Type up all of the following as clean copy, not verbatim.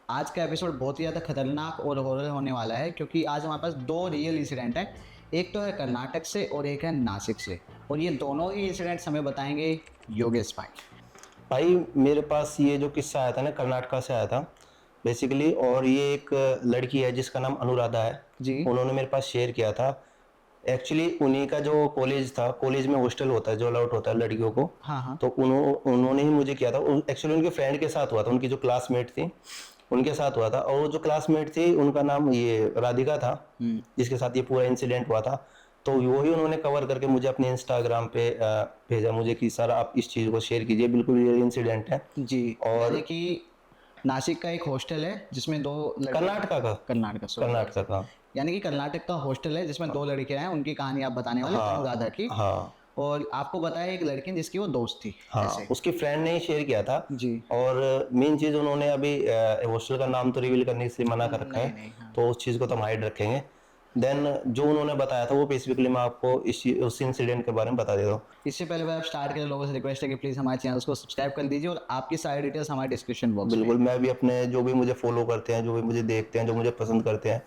आज का एपिसोड बहुत ही ज़्यादा खतरनाक और हॉरर होने वाला है, क्योंकि आज हमारे पास दो रियल इंसिडेंट है। एक तो है कर्नाटक से और एक है नासिक से, और ये दोनों ही इंसिडेंट्स हमें बताएंगे योगेश भाई। भाई मेरे पास ये जो किस्सा आया था ना, कर्नाटका से आया था बेसिकली। और ये एक लड़की है जिसका नाम अनुराधा है। जी। उन्होंने मेरे पास शेयर किया था। एक्चुअली उन्हीं का जो कॉलेज था, कॉलेज में हॉस्टल होता है जो अलाउड होता है लड़कियों को। हाँ हाँ। तो उन्होंने ही मुझे किया था। एक्चुअली उनके फ्रेंड के साथ हुआ था, उनकी जो क्लासमेट थी उनके साथ हुआ था। और वो जो क्लासमेट थी उनका नाम ये राधिका था, जिसके साथ ये पूरा इंसिडेंट हुआ था। तो वही उन्होंने कवर करके मुझे अपने इंस्टाग्राम पे भेजा मुझे कि सर आप इस चीज़ को शेयर कीजिए, बिल्कुल ये इंसिडेंट है। जी। और यानी कि नासिक का एक हॉस्टल है जिसमें दो लड़के। कर्नाटका का। कर्नाटक, सॉरी। कर्नाटका का। यानी कि कर्नाटक का हॉस्टल है जिसमें दो लड़के हैं, उनकी कहानी आप बताने वाले अनुराधा हाँ की। हाँ और आपको बताया एक लड़की जिसकी वो दोस्त थी हाँ, ऐसे। उसकी फ्रेंड ने ही शेयर किया था। जी। और मेन चीज़ उन्होंने अभी हॉस्टल का नाम तो रिवील करने से मना कर रखा है। नहीं नहीं, हाँ। तो उस चीज़ को तो हम हाइड रखेंगे। देन जो उन्होंने बताया था वो बेसिकली मैं आपको उस इंसिडेंट के बारे में बता देता हूँ। इससे पहले आप स्टार्ट करें, लोगों से रिक्वेस्ट है कि प्लीज़ हमारे चैनल को सब्सक्राइब कर दीजिए और आपकी सारी डिटेल्स हमारे डिस्क्रिप्शन बॉक्स में है। बिल्कुल, मैं भी अपने जो भी मुझे फॉलो करते हैं, जो भी मुझे देखते हैं, जो मुझे पसंद करते हैं,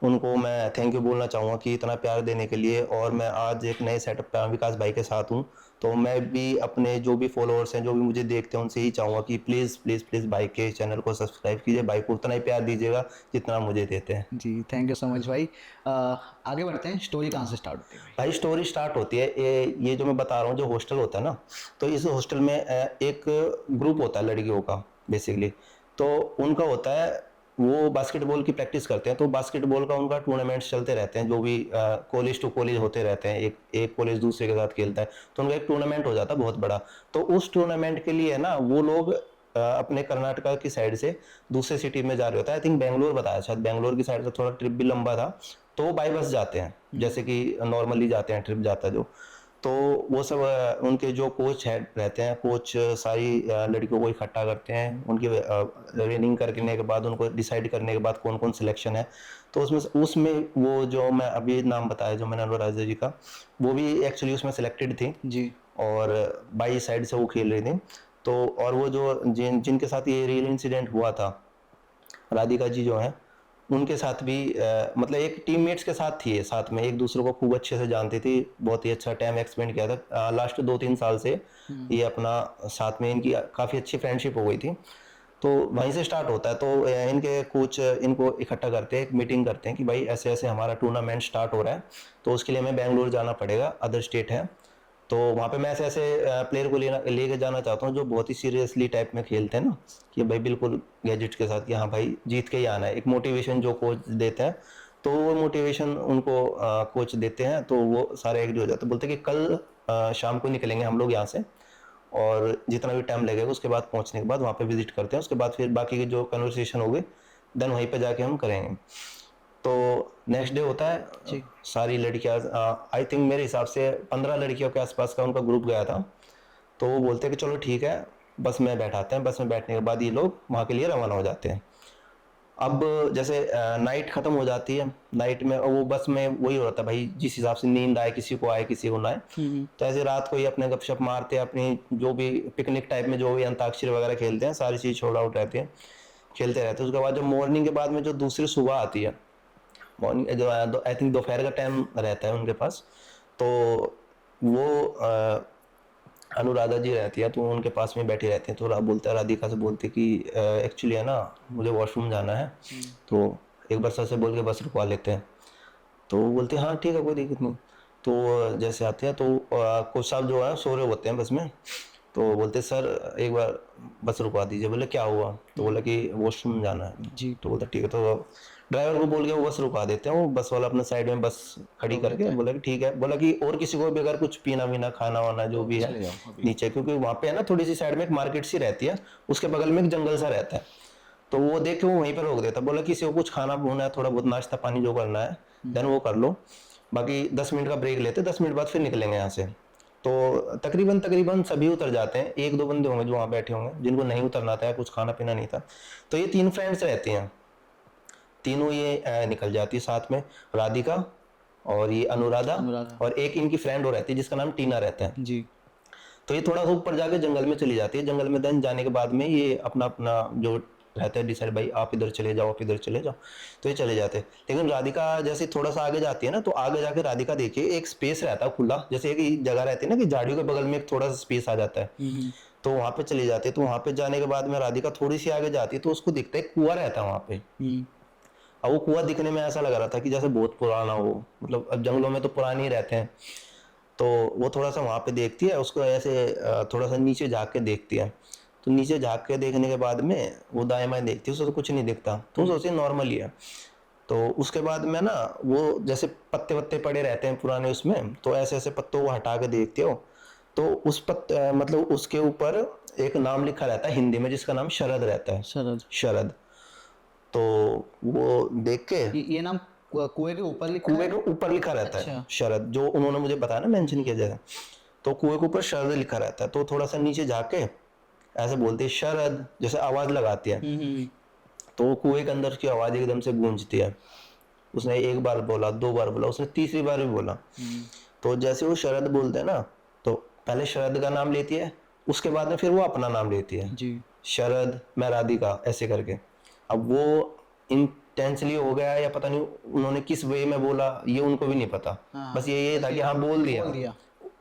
उनको मैं थैंक यू बोलना चाहूँगा कि इतना प्यार देने के लिए। और मैं आज एक नए सेटअप पे विकास भाई के साथ हूँ। तो मैं भी अपने जो भी फॉलोअर्स हैं, जो भी मुझे देखते हैं, उनसे ही चाहूँगा कि प्लीज़ प्लीज़ प्लीज़ भाई के चैनल को सब्सक्राइब कीजिए। भाई को उतना ही प्यार दीजिएगा जितना मुझे देते हैं। जी, थैंक यू सो मच भाई। आगे बढ़ते हैं, स्टोरी कहाँ से स्टार्ट होती है भाई? भाई स्टोरी स्टार्ट होती है ये जो मैं बता रहा हूँ, जो हॉस्टल होता है ना, तो इस हॉस्टल में एक ग्रुप होता है लड़कियों का बेसिकली। तो उनका होता है, वो बास्केटबॉल की प्रैक्टिस करते हैं। तो बास्केटबॉल का उनका टूर्नामेंट्स चलते रहते हैं, जो भी कॉलेज टू कॉलेज होते रहते हैं। एक एक कॉलेज दूसरे के साथ खेलता है, तो उनका एक टूर्नामेंट हो जाता है बहुत बड़ा। तो उस टूर्नामेंट के लिए ना वो लोग अपने कर्नाटका की साइड से दूसरे सिटी में जा रहे होता है। आई थिंक बेंगलोर बताया, शायद बेंगलोर की साइड से थोड़ा ट्रिप भी लंबा था। तो वो बाई बस जाते हैं, जैसे कि नॉर्मली जाते हैं, ट्रिप जाता है जो। तो वो सब उनके जो कोच है रहते हैं, कोच सारी लड़कियों को इकट्ठा करते हैं। उनकी ट्रेनिंग करने के बाद, उनको डिसाइड करने के बाद कौन कौन सिलेक्शन है। तो उसमें उसमें वो जो मैं अभी नाम बताया, जो मैंने अनुराधा जी का, वो भी एक्चुअली उसमें सिलेक्टेड थी। जी। और बाई साइड से वो खेल रही थी। तो और वो जो जिनके साथ ये रियल इंसिडेंट हुआ था, राधिका जी जो है, उनके साथ भी मतलब एक टीममेट्स के साथ थी ये, साथ में एक दूसरे को खूब अच्छे से जानती थी। बहुत ही अच्छा टाइम एक्सपेंड किया था लास्ट 2-3 साल से। ये अपना साथ में इनकी काफ़ी अच्छी फ्रेंडशिप हो गई थी। तो वहीं से स्टार्ट होता है। तो इनके कोच इनको इकट्ठा करते हैं, एक मीटिंग करते हैं कि भाई ऐसे ऐसे हमारा टूर्नामेंट स्टार्ट हो रहा है, तो उसके लिए हमें बेंगलोर जाना पड़ेगा, अदर स्टेट है। तो वहाँ पे मैं ऐसे ऐसे प्लेयर को लेके जाना चाहता हूँ जो बहुत ही सीरियसली टाइप में खेलते हैं ना, कि भाई बिल्कुल गैजेट के साथ, कि हाँ भाई जीत के ही आना है। एक मोटिवेशन जो कोच देते हैं, तो वो मोटिवेशन उनको कोच देते हैं। तो वो सारे एग्री हो जाते हैं, बोलते हैं कि कल शाम को निकलेंगे हम लोग यहाँ से, और जितना भी टाइम लगेगा उसके बाद पहुंचने के बाद वहाँ पे विजिट करते हैं। उसके बाद फिर बाकी की जो कन्वर्सेशन होगी देन वहीं पे जाके हम करेंगे। तो नेक्स्ट डे होता है। जी। सारी लड़कियां, आई थिंक मेरे हिसाब से 15 लड़कियों के आसपास का उनका ग्रुप गया था। तो वो बोलते हैं कि चलो ठीक है, बस में बैठाते हैं। बस में बैठने के बाद ये लोग वहाँ के लिए रवाना हो जाते हैं। अब जैसे नाइट खत्म हो जाती है, नाइट में वो बस में वही होता है भाई, जिस हिसाब से नींद आए, किसी को आए किसी को ना आए। तो ऐसे रात को ही अपने गपशप मारते हैं, अपनी जो भी पिकनिक टाइप में जो भी अंताक्षरी वगैरह खेलते हैं, सारी चीज छोड़ आउट रहती है, खेलते रहते हैं। उसके बाद जो मॉर्निंग के बाद में जो दूसरी सुबह आती है, मॉर्निंग जो आई थिंक दोपहर का टाइम रहता है उनके पास। तो वो अनुराधा जी रहती है, तो उनके पास में बैठी रहती है। तो राधिका से बोलते कि एक्चुअली है ना, मुझे वॉशरूम जाना है, तो एक बार सर से बोल के बस रुकवा लेते हैं। तो वो बोलते हैं हाँ ठीक है, कोई दिक्कत नहीं। तो जैसे आते हैं तो कोच साहब जो है सो रहे होते हैं बस में। तो बोलते सर एक बार बस रुकवा दीजिए। बोले क्या हुआ? तो बोला कि वॉशरूम जाना है। जी। तो बोलता ठीक है। तो ड्राइवर को बोल के वो बस रुकवा देते हैं। वो बस वाला अपने साइड में बस खड़ी रोक करके देता है। बोला कि ठीक है। बोला कि और किसी को भी अगर कुछ पीना वीना खाना वाना जो तो भी है चले जाओ अभी। नीचे, क्योंकि वहाँ पे है ना थोड़ी सी साइड में एक मार्केट सी रहती है, उसके बगल में एक जंगल सा रहता है। तो वो देख के वो वहीं पर रोक देता। बोला किसी को कुछ खाना भूना है, थोड़ा बहुत नाश्ता पानी जो करना है देन वो कर लो, बाकी 10 मिनट का ब्रेक लेते, 10 मिनट बाद फिर निकलेंगे यहाँ से। तो तकरीबन तकरीबन सभी उतर जाते हैं। एक दो बंदे होंगे जो वहाँ बैठे होंगे जिनको नहीं उतरना था, कुछ खाना पीना नहीं था। तो ये तीन फ्रेंड्स रहती हैं, तीनों ये निकल जाती है साथ में, राधिका और ये अनुराधा, अनुराधा। और एक इनकी फ्रेंड और रहती है जिसका नाम टीना रहता है। जी। तो ये थोड़ा सा ऊपर जाके जंगल में चली जाती है। जंगल में देन जाने के बाद में ये अपना अपना जो रहता है डिसाइड, भाई आप इधर चले जाओ, आप इधर चले जाओ, तो ये चले जाते हैं। लेकिन राधिका जैसे थोड़ा सा आगे जाती है ना, तो आगे जाके राधिका देखिए एक स्पेस रहता है खुला, जैसे एक जगह रहती है ना कि झाड़ियों के बगल में एक थोड़ा सा स्पेस आ जाता है, तो वहां पे चले जाते हैं। तो वहां पे जाने के बाद में राधिका थोड़ी सी आगे जाती है, तो उसको दिखता है कुआं रहता है वहां पे। अब वो कुआं दिखने में ऐसा लग रहा था कि जैसे बहुत पुराना हो, मतलब अब जंगलों में तो पुराने ही रहते हैं। तो वो थोड़ा सा वहां पे देखती है, उसको ऐसे थोड़ा सा नीचे झाँक के देखती है। तो नीचे झाँक के देखने के बाद में वो दाएं बाएं देखती है, उसको तो कुछ नहीं दिखता, तो वो सोचती है नॉर्मल ही है। तो उसके बाद में ना वो जैसे पत्ते वत्ते पड़े रहते हैं पुराने उसमें, तो ऐसे ऐसे पत्तों को हटा के देखते हो, तो उस मतलब उसके ऊपर एक नाम लिखा रहता है हिंदी में, जिसका नाम शरद रहता है। शरद। शरद। तो वो देख के, ये नाम कुएं के ऊपर लिखा कुएं है? के ऊपर लिखा रहता है अच्छा। शरद, जो उन्होंने मुझे बताया ना, मेंशन किया जाए, तो कुएं के ऊपर शरद लिखा रहता है। तो थोड़ा सा नीचे जाके ऐसे बोलते हैं शरद, जैसे आवाज लगाती है, तो कुएं के अंदर की आवाज एकदम से गूंजती है। उसने एक बार बोला, दो बार बोला, उसने तीसरी बार भी बोला। तो जैसे वो शरद बोलते हैं ना, तो पहले शरद का नाम लेती है, उसके बाद में फिर वो अपना नाम लेती है जी। शरद, मैं राधिका, ऐसे करके। अब वो इंटेंशनली हो गया या पता नहीं उन्होंने किस वे में बोला, ये उनको भी नहीं पता। हाँ, बस ये था कि हाँ बोल दिया,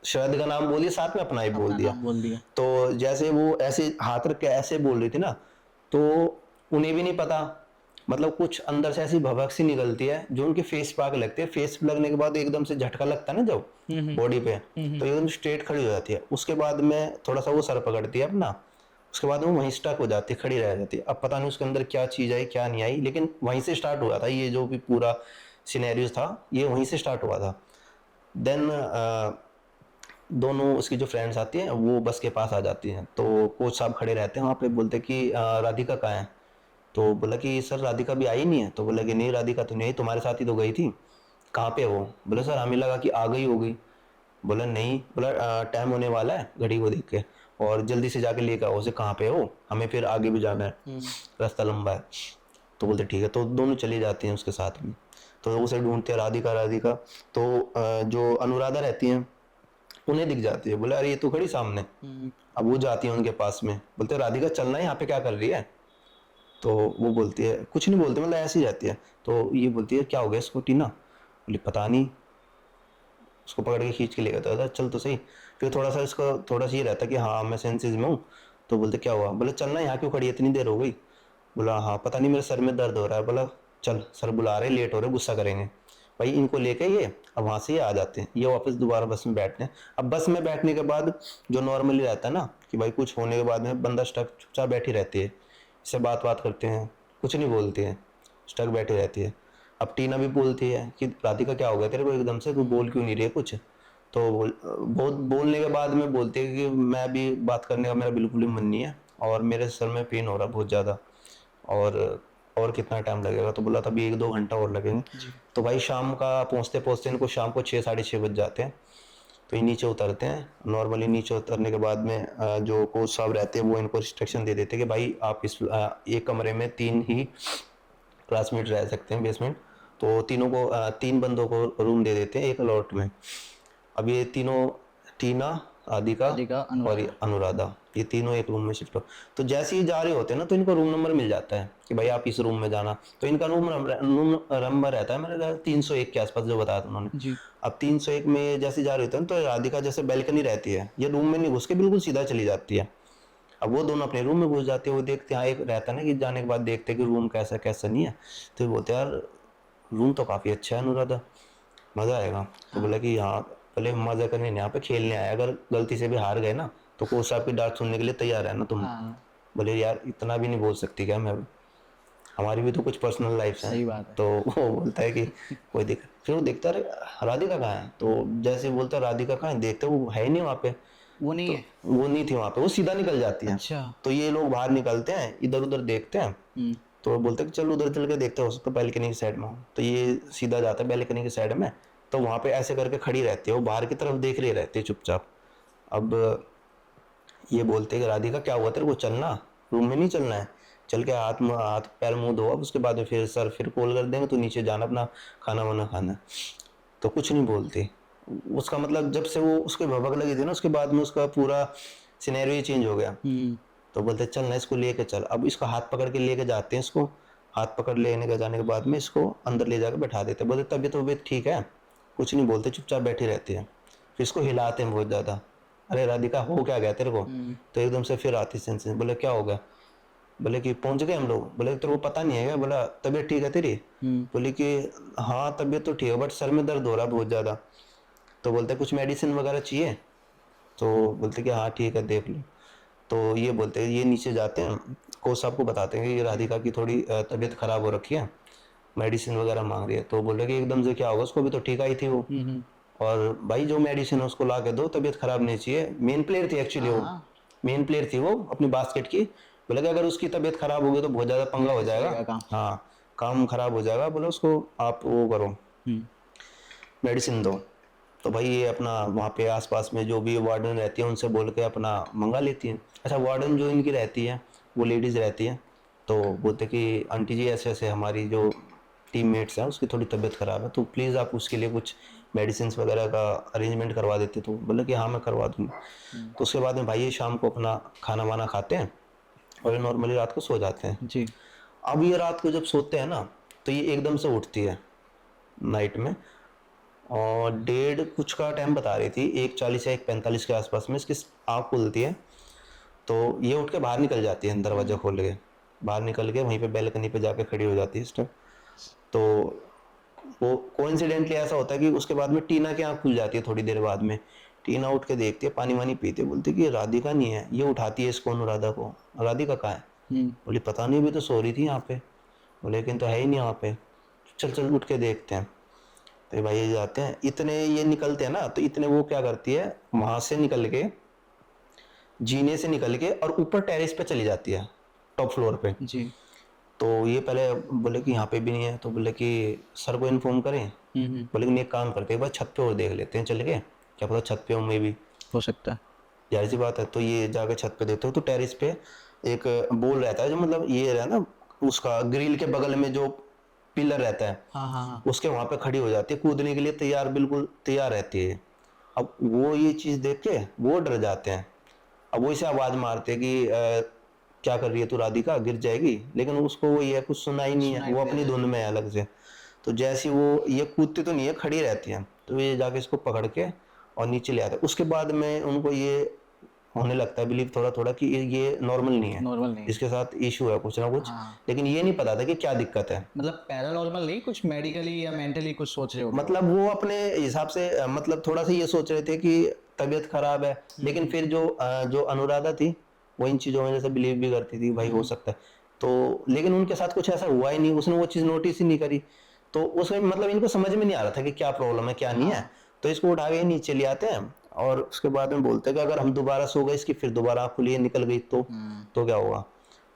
शरद का नाम बोल दिया, साथ में अपना ही बोल दिया। नाम बोल दिया। तो जैसे वो ऐसे हाथ रख के ऐसे बोल रही थी ना, तो उन्हें भी नहीं पता, मतलब कुछ अंदर से ऐसी भभक सी निकलती है जो उनके फेस पे आके लगती है। फेस पे लगने के बाद एकदम से झटका लगता है ना जब बॉडी पे, तो एकदम स्ट्रेट खड़ी हो जाती है। उसके बाद में थोड़ा सा वो सर पकड़ती है अपना, उसके बाद वो वहीं स्टक हो जाती है, खड़ी रह जाती है। अब पता नहीं उसके अंदर क्या चीज आई क्या नहीं आई, लेकिन वहीं से स्टार्ट हुआ था ये जो भी पूरा सिनेरियो था, ये वहीं से स्टार्ट हुआ था। देन दोनों उसकी जो फ्रेंड्स आती हैं वो बस के पास आ जाती हैं, तो कोच साहब खड़े रहते हैं वहाँ पे, बोलते कि राधिका कहाँ है? तो बोला कि सर राधिका भी आई नहीं है। तो बोला कि नहीं राधिका तो नहीं, तुम्हारे साथ ही तो गई थी। कहाँ पे वो? बोला सर हमें लगा कि आ गई होगी। बोला नहीं, बोला टाइम होने वाला है घड़ी को देख के, और जल्दी से जाके लेकर आओ उसे, कहाँ पे हो, हमें फिर आगे भी जाना है, रास्ता लंबा है। तो बोलते ठीक है, तो दोनों चली जाती हैं उसके साथ में। तो उसे ढूंढते हैं राधिका राधिका, तो जो अनुराधा रहती हैं उन्हें दिख जाती है। बोले अरे ये तो खड़ी सामने। अब वो जाती है उनके पास में, बोलते राधिका चलना है, यहाँ पे क्या कर रही है? तो वो बोलती है कुछ नहीं, बोलती मतलब ऐसे ही रहती है। तो ये बोलती है क्या हो गया इसको टीना? बोली पता नहीं। उसको पकड़ के खींच के ले गया था, चल तो सही। फिर थोड़ा सा इसको थोड़ा सा ये रहता कि हाँ मैं सेंसेस में हूँ। तो बोलते क्या हुआ? बोले चलना, यहाँ क्यों खड़ी है, इतनी देर हो गई। बोला हाँ पता नहीं मेरे सर में दर्द हो रहा है। बोला चल सर बुला रहे, लेट हो रहे, गुस्सा करेंगे। भाई इनको लेके ये अब वहाँ से ये आ जाते हैं, ये वापस दोबारा बस में बैठते हैं। अब बस में बैठने के बाद जो नॉर्मली रहता है ना कि भाई कुछ होने के बाद में बंदा स्टक चुपचाप बैठी रहती है, इससे बात करते हैं, कुछ नहीं बोलती है, स्टक बैठी रहती है। अब टीना भी बोलती है कि राधिका क्या हो गया तेरे को एकदम से, तू बोल क्यों नहीं रही है कुछ? तो बहुत बोलने के बाद में बोलती है कि मैं भी बात करने का मेरा बिल्कुल ही मन नहीं है, और मेरे सर में पेन हो रहा है बहुत ज़्यादा, और कितना टाइम लगेगा? तो बोला तभी 1-2 घंटा और लगेंगे। तो भाई शाम का पहुँचते पहुँचते इनको शाम को 6-6:30 बज जाते हैं। तो ये नीचे उतरते हैं। नॉर्मली नीचे उतरने के बाद में जो कोच साहब रहते हैं वो इनको रिस्ट्रिक्शन दे देते हैं कि भाई आप इस एक कमरे में 3 ही क्लासमेट रह सकते हैं, बेसमेंट। तो तीनों को 3 बंदों को रूम दे देते हैं एक अलॉट में। अब ये तीनों, टीना, राधिका और ये अनुराधा, ये तीनों एक रूम में शिफ्ट हो। तो जैसे ही जा रहे होते हैं ना, तो इनको रूम नंबर मिल जाता है कि भाई आप इस रूम में जाना। तो इनका रूम नंबर रहता है मेरे 301 के आसपास, जो बताया था उन्होंने। अब 301 में जैसे जा रहे होते हैं तो राधिका जैसे बैल्कनी रहती है, ये रूम में नहीं घुस के बिल्कुल सीधा चली जाती है। अब वो दोनों अपने रूम में घुस जाते हैं। वो देखते हैं, एक रहता है ना कि जाने के बाद देखते हैं कि रूम कैसा कैसा नहीं है। तो वो बोलते हैं यार रूम तो काफ़ी अच्छा है अनुराधा, मज़ा आएगा। तो बोला कि हाँ पहले मज़ा करने नहीं, यहाँ पे खेलने आया, अगर गलती से भी हार गए ना तो कोच साहब की डांट सुनने के लिए तैयार है ना तुम? बोले यार इतना भी नहीं बोल सकती क्या, मैं हमारी भी तो कुछ पर्सनल लाइफ है। सही बात है। तो वो बोलता है कि कोई दिक्कत। फिर वो देखता है राधिका कहाँ है, तो जैसे बोलता है राधिका कहाँ है, देखते वो है ही नहीं वहाँ पे, वो नहीं है। वो नहीं थी वहाँ पे, वो सीधा निकल जाती है। अच्छा। तो ये लोग बाहर निकलते हैं, इधर उधर देखते हैं। तो बोलते हैं कि चल उधर चल के देखते हो सकता है बैल्कनी की साइड में हो। तो ये सीधा जाता है बैल्कनी की साइड में। तो वहाँ पे ऐसे करके खड़ी रहती है, वो बाहर की तरफ देख रही रहती है चुपचाप। अब ये बोलते हैं कि राधिका क्या हुआ तेरे को, चलना, रूम में नहीं चलना है, चल के हाथ पैर मुंह धो, अब उसके बाद में फिर सर फिर कॉल कर देंगे, तो नीचे जाना अपना खाना वाना खाना। तो कुछ नहीं बोलती। उसका मतलब जब से वो उसके भभक लगी थी ना, उसके बाद में उसका पूरा सिनेरियो चेंज हो गया। तो बोलते चल ना इसको लेके चल। अब इसका हाथ पकड़ के लेके जाते हैं, इसको हाथ पकड़ लेने के जाने के बाद में इसको अंदर ले जाकर बैठा देते हैं। बोलते तबीयत ठीक है, कुछ नहीं बोलते, चुपचाप बैठी रहती है। फिर इसको हिलाते हैं बहुत ज़्यादा, अरे राधिका हो क्या गया तेरे को? तो एकदम से फिर आती सेंसेस, बोले क्या हो गया? बोले कि पहुंच गए हम लोग। बोले तेरे को पता नहीं है क्या? बोला तबीयत ठीक है तेरी? बोले कि हाँ तबीयत तो ठीक है बट सर में दर्द हो रहा है बहुत ज़्यादा। तो बोलते कुछ मेडिसिन वगैरह चाहिए? तो बोलते कि हाँ ठीक है देख लो। तो ये बोलते हैं, ये नीचे जाते हैं, कोच साहब को बताते हैं कि ये राधिका की थोड़ी तबीयत खराब हो रखी है, मेडिसिन वगैरह मांग रही है। तो बोले कि एकदम से क्या होगा, उसको भी तो ठीक आई थी वो। और भाई जो मेडिसिन है उसको ला के दो, तबीयत खराब नहीं चाहिए। मेन प्लेयर थी एक्चुअली वो, मेन प्लेयर थी वो अपनी बास्केट की। बोले कि अगर उसकी तबीयत खराब होगी तो बहुत ज़्यादा पंगा हो जाएगा, हाँ काम खराब हो जाएगा। बोले उसको आप वो करो, मेडिसिन दो। तो भाई ये अपना वहाँ पे आसपास में जो भी वार्डन रहती है उनसे बोल के अपना मंगा लेती है। अच्छा वार्डन जो इनकी रहती है वो लेडीज़ रहती है, तो बोलते कि आंटी जी ऐसे ऐसे हमारी जो टीममेट्स हैं उसकी थोड़ी तबीयत ख़राब है, तो प्लीज़ आप उसके लिए कुछ मेडिसिन वगैरह का अरेंजमेंट करवा देते। तो बोले कि हाँ मैं करवा दूँगी। तो उसके बाद में भाई ये शाम को अपना खाना वाना खाते हैं और ये नॉर्मली रात को सो जाते हैं जी। अब ये रात को जब सोते हैं ना तो ये एकदम से उठती है नाइट में, और 1:30 कुछ का टाइम बता रही थी, 1:40 या 1:45 के आसपास में इसकी आँख खुलती है। तो ये उठ के बाहर निकल जाती है, दरवाजा खोल के बाहर निकल के वहीं पे बैल्कनी पे जाके खड़ी हो जाती है इस टाइम। तो वो कोइंसिडेंटली ऐसा होता है कि उसके बाद में टीना की आँख खुल जाती है थोड़ी देर बाद में। टीना उठ के देखती है, पानी वानी पीती है, बोलती है कि राधिका नहीं है। ये उठाती है इसको, अनुराधा को, राधिका कहाँ है? बोली पता नहीं, भी तो सो रही थी यहाँ पे। बोले लेकिन तो है ही नहीं यहाँ पे, चल चल उठ के देखते हैं। तो भाई ये जाते हैं, इतने ये निकलते हैं ना, तो इतने वो क्या करती है वहां से निकल के, जीने से निकल के और ऊपर टेरेस पे चली जाती है, टॉप फ्लोर पे जी। तो ये पहले बोले कि यहाँ पे भी नहीं है, तो बोले कि सर को इन्फॉर्म करें। बोले कि एक काम करते हैं, एक बार छत पे और देख लेते हैं चल के, क्या पता छत पे हूँ मैं भी, हो सकता है। जाहिर सी बात है। तो ये जाके छत पे देखते हो तो टेरेस पे एक बोल रहता है, जो मतलब ये रहा ना उसका ग्रिल के बगल में जो पिलर रहता है, हाँ। उसके वहां पे खड़ी हो जाती है, कूदने के लिए तैयार, बिल्कुल तैयार रहती है। अब वो ये चीज देख के वो डर जाते हैं। अब वो इसे आवाज मारते हैं कि क्या कर रही है तू राधिका, गिर जाएगी। लेकिन उसको वो ये कुछ सुना ही नहीं है, वो अपनी धुन में है अलग से। तो जैसी वो ये कूदती तो नहीं है, खड़ी रहती है। तो ये जाके इसको पकड़ के और नीचे ले आते हैं। उसके बाद में उनको ये होने लगता है बिलीव थोड़ा थोड़ा कि ये नॉर्मल नहीं है, नॉर्मल नहीं, इसके साथ इशू है कुछ ना कुछ। लेकिन ये नहीं पता था कि क्या दिक्कत है। मतलब पैरानॉर्मल नहीं, कुछ मेडिकली या मेंटली कुछ सोच रहे हो? मतलब वो अपने हिसाब से मतलब थोड़ा सा ये सोच रहे थे कि तबीयत खराब है। लेकिन फिर जो अनुराधा थी वो इन चीजों में जैसे बिलीव भी करती थी, भाई हो सकता है। तो लेकिन उनके साथ कुछ ऐसा हुआ ही नहीं, उसने वो चीज नोटिस ही नहीं करी। तो उसमें मतलब इनको समझ में नहीं आ रहा था कि क्या प्रॉब्लम है क्या नहीं है। तो इसको उठा के नीचे ले आते हैं और उसके बाद में बोलते हैं कि अगर हम दोबारा सो गए, इसकी फिर दोबारा आँख खुली निकल गई तो क्या होगा।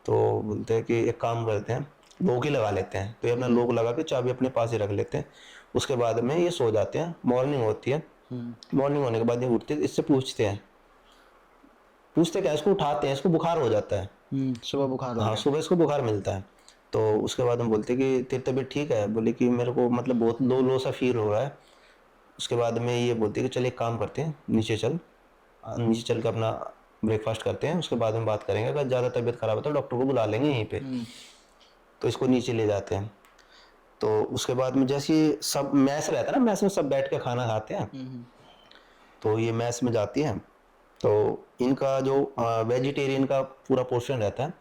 तो बोलते हैं कि एक काम करते हैं, लॉक ही लगा लेते हैं। तो ये अपना लॉक लगा के चाबी अपने पास ही रख लेते हैं। उसके बाद में ये सो जाते हैं, मॉर्निंग होती है। मॉर्निंग होने के बाद ये उठते हैं, इससे पूछते क्या, इसको उठाते हैं, इसको बुखार हो जाता है। सुबह बुखार हो हाँ सुबह इसको बुखार मिलता है। तो उसके बाद हम बोलते हैं कि तेरी तबीयत ठीक है? बोले कि मेरे को मतलब बहुत लो लो सा फील हो रहा है। उसके बाद में ये बोलती है कि चल एक काम करते हैं, नीचे चल, नीचे चल के अपना ब्रेकफास्ट करते हैं, उसके बाद में बात करेंगे। अगर ज़्यादा तबीयत खराब है तो डॉक्टर को बुला लेंगे यहीं पे। तो इसको नीचे ले जाते हैं। तो उसके बाद में जैसे सब मैस रहता है ना, मैस में सब बैठ के खाना खाते हैं। तो ये मैस में जाती हैं, तो इनका जो वेजिटेरियन का पूरा पोर्शन रहता है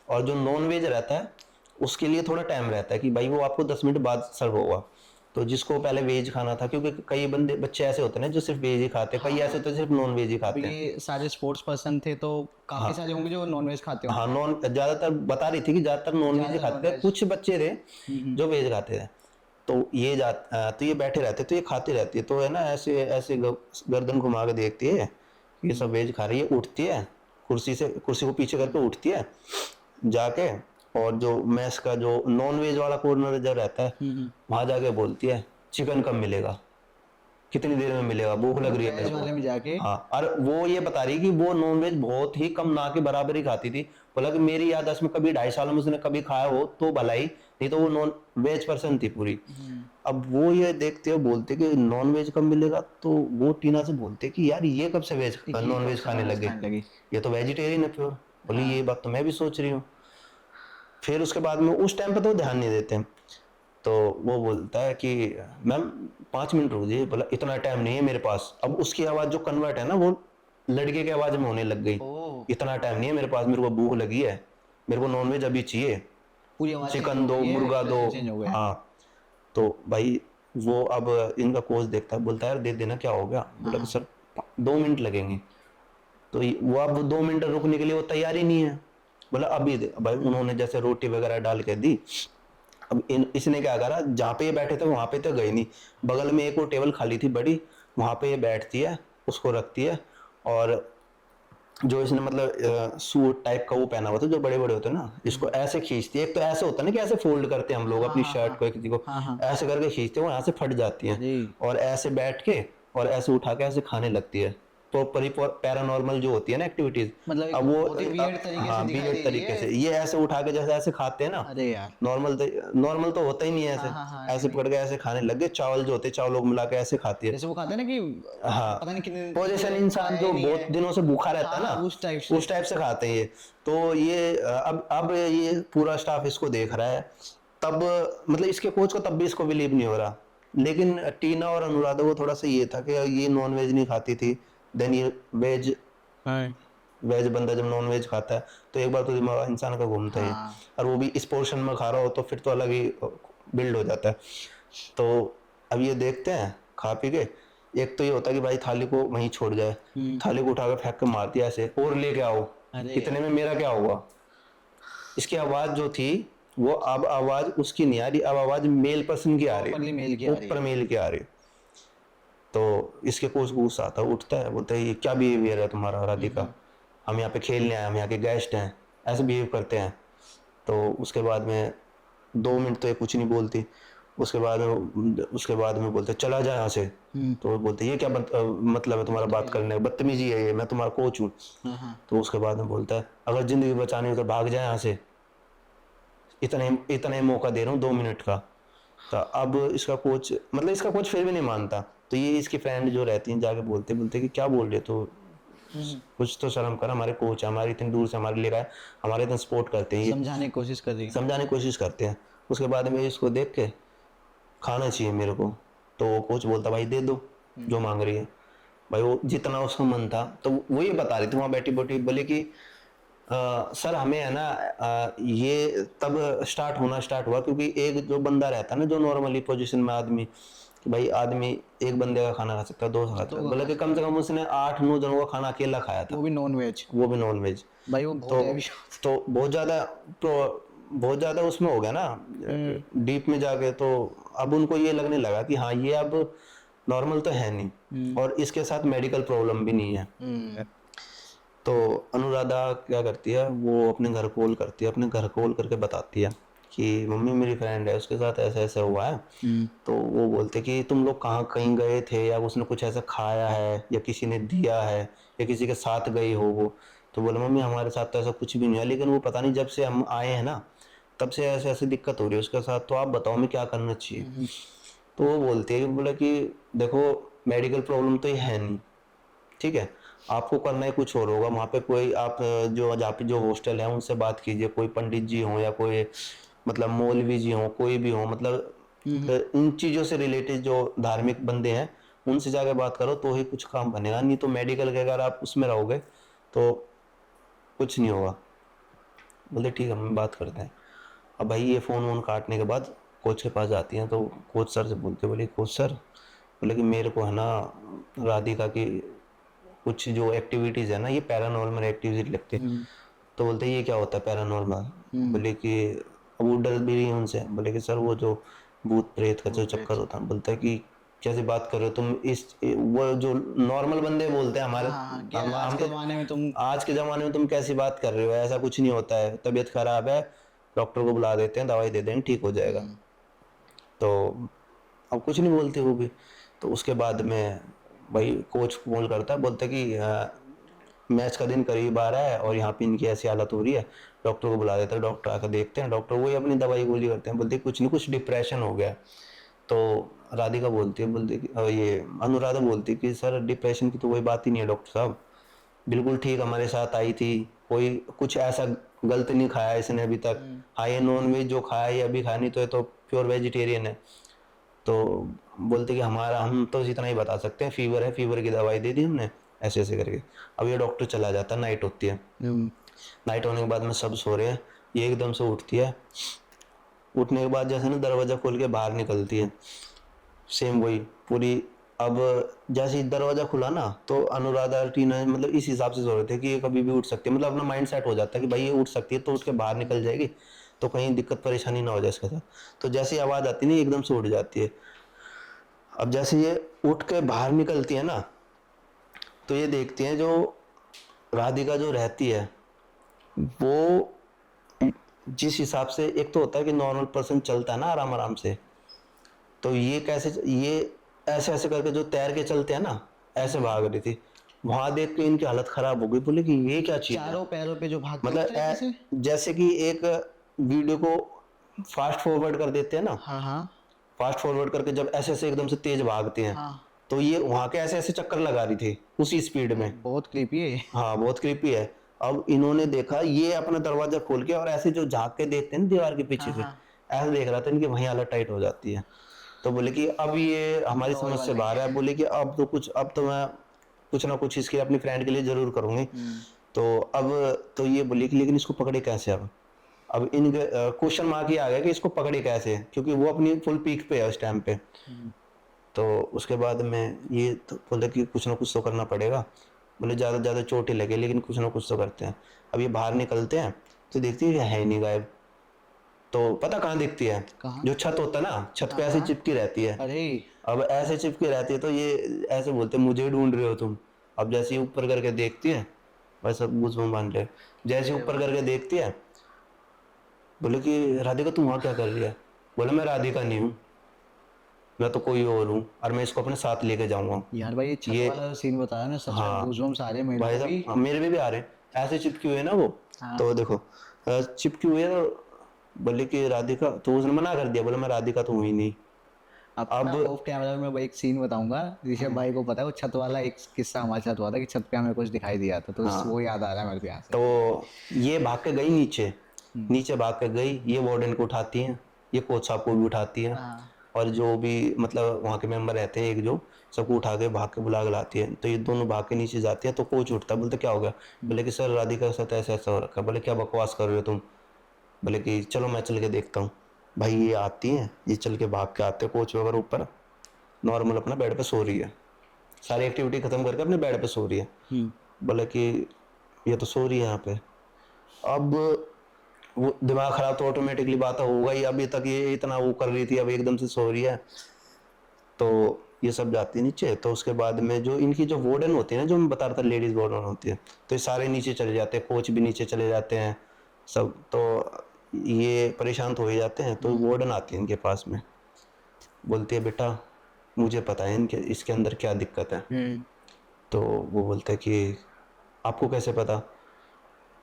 और जो नॉन वेज रहता है उसके लिए थोड़ा टाइम रहता है कि भाई वो आपको 10 मिनट बाद सर्व होगा। तो जिसको पहले वेज खाना था, क्योंकि कई बच्चे ऐसे होते हैं जो सिर्फ वेज ही खाते हैं, कई ऐसे होते हैं सिर्फ नॉन वेज ही खाते हैं। ये सारे स्पोर्ट्स पर्सन थे तो काफी सारे होंगे जो नॉनवेज खाते होंगे। हाँ नॉन ज्यादातर बता रही थी कि ज्यादातर नॉन वेज ही खाते थे, कुछ बच्चे थे जो वेज खाते थे। तो ये बैठे रहते, तो ये खाती रहती है। तो है ना ऐसे ऐसे गर्दन घुमा के देखती है, ये सब वेज खा रही है, उठती है कुर्सी को पीछे करके उठती है जाके, और जो मैस का जो नॉन वेज वाला कॉर्नर जो रहता है वहां जाके बोलती है चिकन कब मिलेगा, कितनी देर में मिलेगा, भूख लग रही है मेरे वाले में को। जाके हाँ और वो ये बता रही कि वो नॉन वेज बहुत ही कम, ना के बराबर ही खाती थी। बोला कि मेरी याद में कभी 2.5 सालों में उसने कभी खाया हो तो भलाई, नहीं तो वो नॉन वेज पर्सन थी पूरी। अब वो ये देखते हो बोलते कि नॉन वेज कब मिलेगा, तो वो टीना से बोलते कि यार ये कब से वेज नॉन वेज खाने लगे, ये तो वेजिटेरियन है प्योर। बोली ये बात तो मैं भी सोच रही हूँ। फिर उसके बाद में उस टाइम पे तो ध्यान नहीं देते, तो वो बोलता है कि मैम 5 मिनट रुक जाइए। बोला इतना टाइम नहीं है मेरे पास। अब उसकी आवाज़ जो कन्वर्ट है ना वो लड़के की आवाज़ में होने लग गई। ओह, इतना टाइम नहीं है मेरे पास, मेरे को भूख लगी है, मेरे को नॉनवेज अभी चाहिए, पूरी आवाज चेंज चिकन हो दो, गई है, मुर्गा दो। एक्सप्रेशन चेंज हो गया। हाँ, तो भाई वो अब इनका कोच देखता है, बोलता है यार दे देना, क्या हो गया। बोला कि सर 2 मिनट लगेंगे। तो वो अब 2 मिनट रुकने के लिए वो तैयार ही नहीं है। बोला अभी दे। भाई उन्होंने जैसे रोटी वगैरह डाल के दी। अब इसने क्या करा, जहाँ पे ये बैठे थे वहां पे तो गई नहीं, बगल में एक और टेबल खाली थी बड़ी, वहां पे ये बैठती है, उसको रखती है, और जो इसने मतलब सूट टाइप का वो पहना हुआ था जो बड़े बड़े होते हैं ना, इसको ऐसे खींचती है। एक तो ऐसे होता है ना कि ऐसे फोल्ड करते हैं हम लोग हाँ अपनी हाँ शर्ट हाँ को, किसी को हाँ हाँ। ऐसे करके खींचते हैं, वो यहाँ से फट जाती हैं, अरे और ऐसे बैठ के और ऐसे उठा के ऐसे खाने लगती है। तो पैरानॉर्मल जो होती है ना एक्टिविटीज, मतलब एक अब वो बहुत ही वियर्ड तरीके से हाँ दिखाई वियर्ड दे रही तरीके है। से ये ऐसे उठा के जैसे ऐसे खाते हैं ना, अरे यार। नॉर्मल नॉर्मल तो होता ही नहीं है हाँ ऐसे, हाँ हाँ, नहीं ऐसे नहीं, पकड़ के ऐसे खाने लग गए। चावल जो होते हैं चावलों को मिला के ऐसे खाती है। जैसे वो खाते हैं ना कि हाँ, पता नहीं कितने पोजीशन कितने इंसान खाया ही जो नहीं बहुत है। दिनों से भूखा रहता हाँ है ना, हाँ, उस टाइप से। उस टाइप से खाते हैं ये। तो ये अब ये पूरा स्टाफ इसको देख रहा है। तब मतलब इसके कोच को तब भी इसको बिलीव नहीं हो रहा, लेकिन टीना और अनुराधा को थोड़ा सा ये था कि ये नॉन वेज नहीं खाती थी, देन ये वेज, हाँ वेज बंदा जब नॉन वेज खाता है तो एक बार तो दिमाग इंसान का घूमता ही है, हाँ। और वो भी इस पोर्शन में खा रहा हो तो फिर तो अलग ही बिल्ड हो जाता है। तो अब ये देखते हैं खा पी के, एक तो ये होता है कि भाई थाली को वहीं छोड़ जाए, थाली को उठा के फेंक के मार दिया ऐसे, और लेके आओ। अरे इतने में मेरा क्या हुआ, इसकी आवाज जो थी वो अब आवाज उसकी नहीं आ रही, अब आवाज मेल पर्सन की आ रही प्रॉपरली मेल की है, आ रही ऊपर है। मेल की आ रही है। तो इसके कोच को गुस्सा आता है, उठता है, बोलता है ये क्या बिहेवियर है तुम्हारा राधिका, हम यहाँ पे खेलने आए, हम यहाँ के गेस्ट हैं, ऐसे बिहेव करते हैं। तो उसके बाद में 2 मिनट तो ये कुछ नहीं बोलती। उसके बाद में बोलते चला जाए यहाँ से। तो वो बोलते ये क्या मतलब है तुम्हारा बात करने का, बदतमीजी है ये, मैं तुम्हारा कोच हूँ। हाँ हाँ। तो उसके बाद में बोलता है अगर जिंदगी बचानी हो तो भाग जाए यहाँ से, इतने इतने मौका दे रहा हूँ 2 मिनट का। तो अब इसका कोच फिर भी नहीं मानता। तो ये इसकी फ्रेंड जो रहती है जाके बोलते बोलते कि क्या बोल रहे हो, तो कुछ तो शर्म कर, हमारे कोच है, हमारी इतनी दूर से हमारे लिए आए, हमारे इतना सपोर्ट करते हैं, ये समझाने की कोशिश कर रही है। समझाने की कोशिश करते हैं। उसके बाद में इसको देख के खाना चाहिए मेरे को, तो कोच बोलता भाई दे दो जो मांग रही है। भाई वो जितना उसका मन था, तो वो ये बता रही थी वहाँ बैठी बैठी, बोले कि सर हमें है ना ये तब स्टार्ट हुआ क्योंकि एक जो बंदा रहता है ना जो नॉर्मली पोजीशन में आदमी, कि भाई आदमी एक बंदे का खाना खा सकता है, दो खा सकता है, बोले कि कम से कम उसने 8-9 जनों का खाना अकेला खाया था, वो भी नॉन वेज। वो भी नॉन वेज। भाई वो तो बहुत हैवी। बहुत ज्यादा, तो बहुत ज्यादा उसमें हो गया ना डीप में जाके, तो अब उनको ये लगने लगा कि हाँ ये अब नॉर्मल तो है नहीं, और इसके साथ मेडिकल प्रॉब्लम भी नहीं है। तो अनुराधा क्या करती है, वो अपने घर कॉल करती है, अपने घर कॉल करके बताती है कि मम्मी मेरी फ्रेंड है उसके साथ ऐसा ऐसा हुआ है। तो वो बोलते कि तुम लोग कहाँ कहीं गए थे, या उसने कुछ ऐसा खाया है, या किसी ने दिया है, या किसी के साथ गई हो वो। तो बोले मम्मी हमारे साथ तो ऐसा कुछ भी नहीं है, लेकिन वो पता नहीं जब से हम आए हैं ना तब से ऐसे ऐसे दिक्कत हो रही है उसके साथ, तो आप बताओ मैं क्या करना चाहिए। तो वो बोलती है, बोले कि देखो मेडिकल प्रॉब्लम तो ये है नहीं, ठीक है, आपको करना ही कुछ और होगा। वहाँ पे कोई आप जो जहाँ पे जो हॉस्टल है उनसे बात कीजिए, कोई पंडित जी हो या कोई मतलब मौलवी जी हो, कोई भी हो, मतलब इन चीज़ों से रिलेटेड जो धार्मिक बंदे हैं उनसे जाके बात करो तो ही कुछ काम बनेगा, नहीं तो मेडिकल के अगर आप उसमें रहोगे तो कुछ नहीं होगा। बोले ठीक है हम बात करते हैं। अब भाई ये फ़ोन वोन काटने के बाद कोच के पास जाती हैं, तो कोच सर से बोलते, बोले कोच सर, बोले कि मेरे को है ना राधिका की कुछ जो एक्टिविटीज़ है ना ये पैरानॉर्मल एक्टिविटी लगती है। तो बोलते ये क्या होता है पैरानॉर्मल। बोले कि अब वो डर भी रही है उनसे, बोले कि सर वो जो भूत प्रेत का जो चक्कर होता है। बोलता है कि कैसे बात कर रहे हो तुम, इस वो जो नॉर्मल बंदे बोलते हैं हमारे, हाँ, कि हम आज के तो जमाने में तुम। आज के ज़माने में तुम कैसी बात कर रहे हो, ऐसा कुछ नहीं होता है, तबीयत खराब है डॉक्टर को बुला देते हैं, दवाई दे देंगे ठीक हो जाएगा। तो अब कुछ नहीं बोलते वो भी। तो उसके बाद में भाई कोच फोन करता है, बोलता है कि मैच का दिन करीब आ रहा है और यहाँ पे इनकी ऐसी हालत हो रही है, डॉक्टर को बुला देता है, डॉक्टर आकर देखते हैं, डॉक्टर वही अपनी दवाई गोली करते हैं, बोलते कुछ नहीं कुछ डिप्रेशन हो गया। तो राधिका बोलती है, बोलती कि ये अनुराधा बोलती कि सर डिप्रेशन की तो कोई बात ही नहीं है डॉक्टर साहब, बिल्कुल ठीक हमारे साथ आई थी, कोई कुछ ऐसा गलत नहीं खाया इसने अभी तक, हाँ ये नॉन वेज जो खाया ये अभी खा नहीं, तो ये तो प्योर वेजिटेरियन है। तो बोलते कि हमारा हम तो इतना ही बता सकते हैं, फीवर है, फीवर की दवाई दे दी हमने, ऐसे ऐसे करके। अब ये डॉक्टर चला जाता है, नाइट होती है, नाइट होने के बाद में सब सो रहे हैं, ये एकदम से उठती है, उठने के बाद जैसे ना दरवाजा खोल के बाहर निकलती है, सेम वही पूरी। अब जैसे ही दरवाजा खुला ना, तो अनुराधा और टीना मतलब इस हिसाब से सो रहे थे कि ये कभी भी उठ सकती है, मतलब अपना माइंड सेट हो जाता है कि भाई ये उठ सकती है तो उठ के बाहर निकल जाएगी, तो कहीं दिक्कत परेशानी ना हो जाए इसके साथ। तो जैसे ही आवाज़ आती है ना, एकदम से उठ जाती है। अब जैसे ये उठ के बाहर निकलती है ना, तो ये देखती हैं जो राधिका जो रहती है, वो जिस हिसाब से, एक तो होता है कि नॉर्मल पर्सन चलता है ना आराम आराम से, तो ये कैसे, ये ऐसे ऐसे करके जो तैर के चलते हैं ना, ऐसे भाग रही थी। वहां देख के इनकी हालत खराब हो गई, बोले कि ये क्या चीज है, चारों पैरों पे जो भागते मतलब होते हैं जैसे। जैसे कि एक वीडियो को फास्ट फॉरवर्ड कर देते हैं ना, हाँ हाँ फास्ट फॉरवर्ड करके जब ऐसे ऐसे एकदम से तेज भागते हैं, हाँ, तो ये वहां के ऐसे ऐसे चक्कर लगा रही थी उसी स्पीड में। बहुत क्रीपी है। हाँ बहुत क्रीपी है। अब इन्होंने देखा ये अपना दरवाजा खोल के और ऐसे जो झांक के देखते हैं ना दीवार के पीछे हाँ से, हाँ, ऐसे देख रहा था, इनकी वहीं हालत टाइट हो जाती है। तो बोले कि अब ये हमारी और समझ से वाला बाहर है, बोले कि अब तो कुछ, अब तो मैं कुछ ना कुछ इसके अपनी फ्रेंड के लिए जरूर करूंगी। तो अब तो ये बोली कि लेकिन इसको पकड़े कैसे अब इनके क्वेश्चन मार्क ये आ गया कि इसको पकड़े कैसे, क्योंकि वो अपनी फुल पीक पे है उस टाइम पे। तो उसके बाद में ये तो बोले कि कुछ ना कुछ तो करना पड़ेगा, बोले ज़्यादा ज़्यादा चोट ही लगे लेकिन कुछ ना कुछ तो करते हैं। अब ये बाहर निकलते हैं तो देखती है कि है ही नहीं, गायब। तो पता कहाँ दिखती है, कहाँ? जो छत होता है ना, छत पे ऐसे चिपकी रहती है। अरे अब ऐसे चिपकी रहती है तो ये ऐसे बोलते हैं, मुझे ही ढूंढ रहे हो तुम। अब जैसे ही ऊपर करके देखती है, वैसा गूज़बम्प बांध ले, जैसे ही ऊपर करके देखती है, बोले कि राधिका तुम वहाँ क्या कर रही है, बोले मैं राधिका नहीं हूँ, मैं तो कोई और हूँ, और मैं इसको अपने साथ लेके जाऊंगा। यार भाई, ये छत ये वाला सीन बताया ना, सच में हाँ गूज़बम्प्स आ रहे हैं मेरे भाई को भी। साहब, मेरे भी आ रहे हैं, ऐसे चिपकी हुई है ना वो। हाँ। तो देखो चिपकी हुई है, तो बोले कि राधिका, तो उसने मना कर दिया, बोले मैं राधिका तो हुई नहीं। आपको ना अब ऑफ कैमरा में भाई एक सीन बताऊंगा, ऋषभ भाई को पता है वो छत वाला एक किस्सा हमारे साथ हुआ था कि छत पे हमें कुछ दिखाई दिया था, तो वो याद आ रहा है मेरे को यहाँ से। तो ये भाग के गई नीचे, नीचे भाग के गई, ये वार्डन को उठाती हैं, ये कोच साहब को भी उठाती हैं, हाँ और जो भी मतलब वहाँ के मेंबर रहते हैं एक जो, सबको उठा के भाग के बुला के लाती है। तो ये दोनों भाग के नीचे जाती हैं, तो कोच उठता है, बोलते क्या हो गया, बोले कि सर राधिका के साथ ऐसा ऐसा हो रखा है। बोले क्या बकवास कर रहे हो तुम, बोले कि चलो मैं चल के देखता हूँ। भाई ये आती हैं, ये चल के भाग के आते हैं, कोच वगैरह ऊपर नॉर्मल अपना बेड पे सो रही है, सारी एक्टिविटी खत्म करके अपने बेड पे सो रही है। बोले कि ये तो सो रही है यहाँ पे। अब वो दिमाग खराब तो ऑटोमेटिकली बात होगा ही, अभी तक ये इतना वो कर रही थी, अब एकदम से सो रही है। तो ये सब जाती है नीचे। तो उसके बाद में जो इनकी जो वार्डन होती है ना, जो मैं बता रहा था लेडीज वार्डन होती है, तो ये सारे नीचे चले जाते हैं, कोच भी नीचे चले जाते हैं सब। तो ये परेशान तो हो ही जाते हैं। तो वार्डन आती है इनके पास में, बोलती है बेटा मुझे पता है इनके इसके अंदर क्या दिक्कत है। तो वो बोलते हैं कि आपको कैसे पता,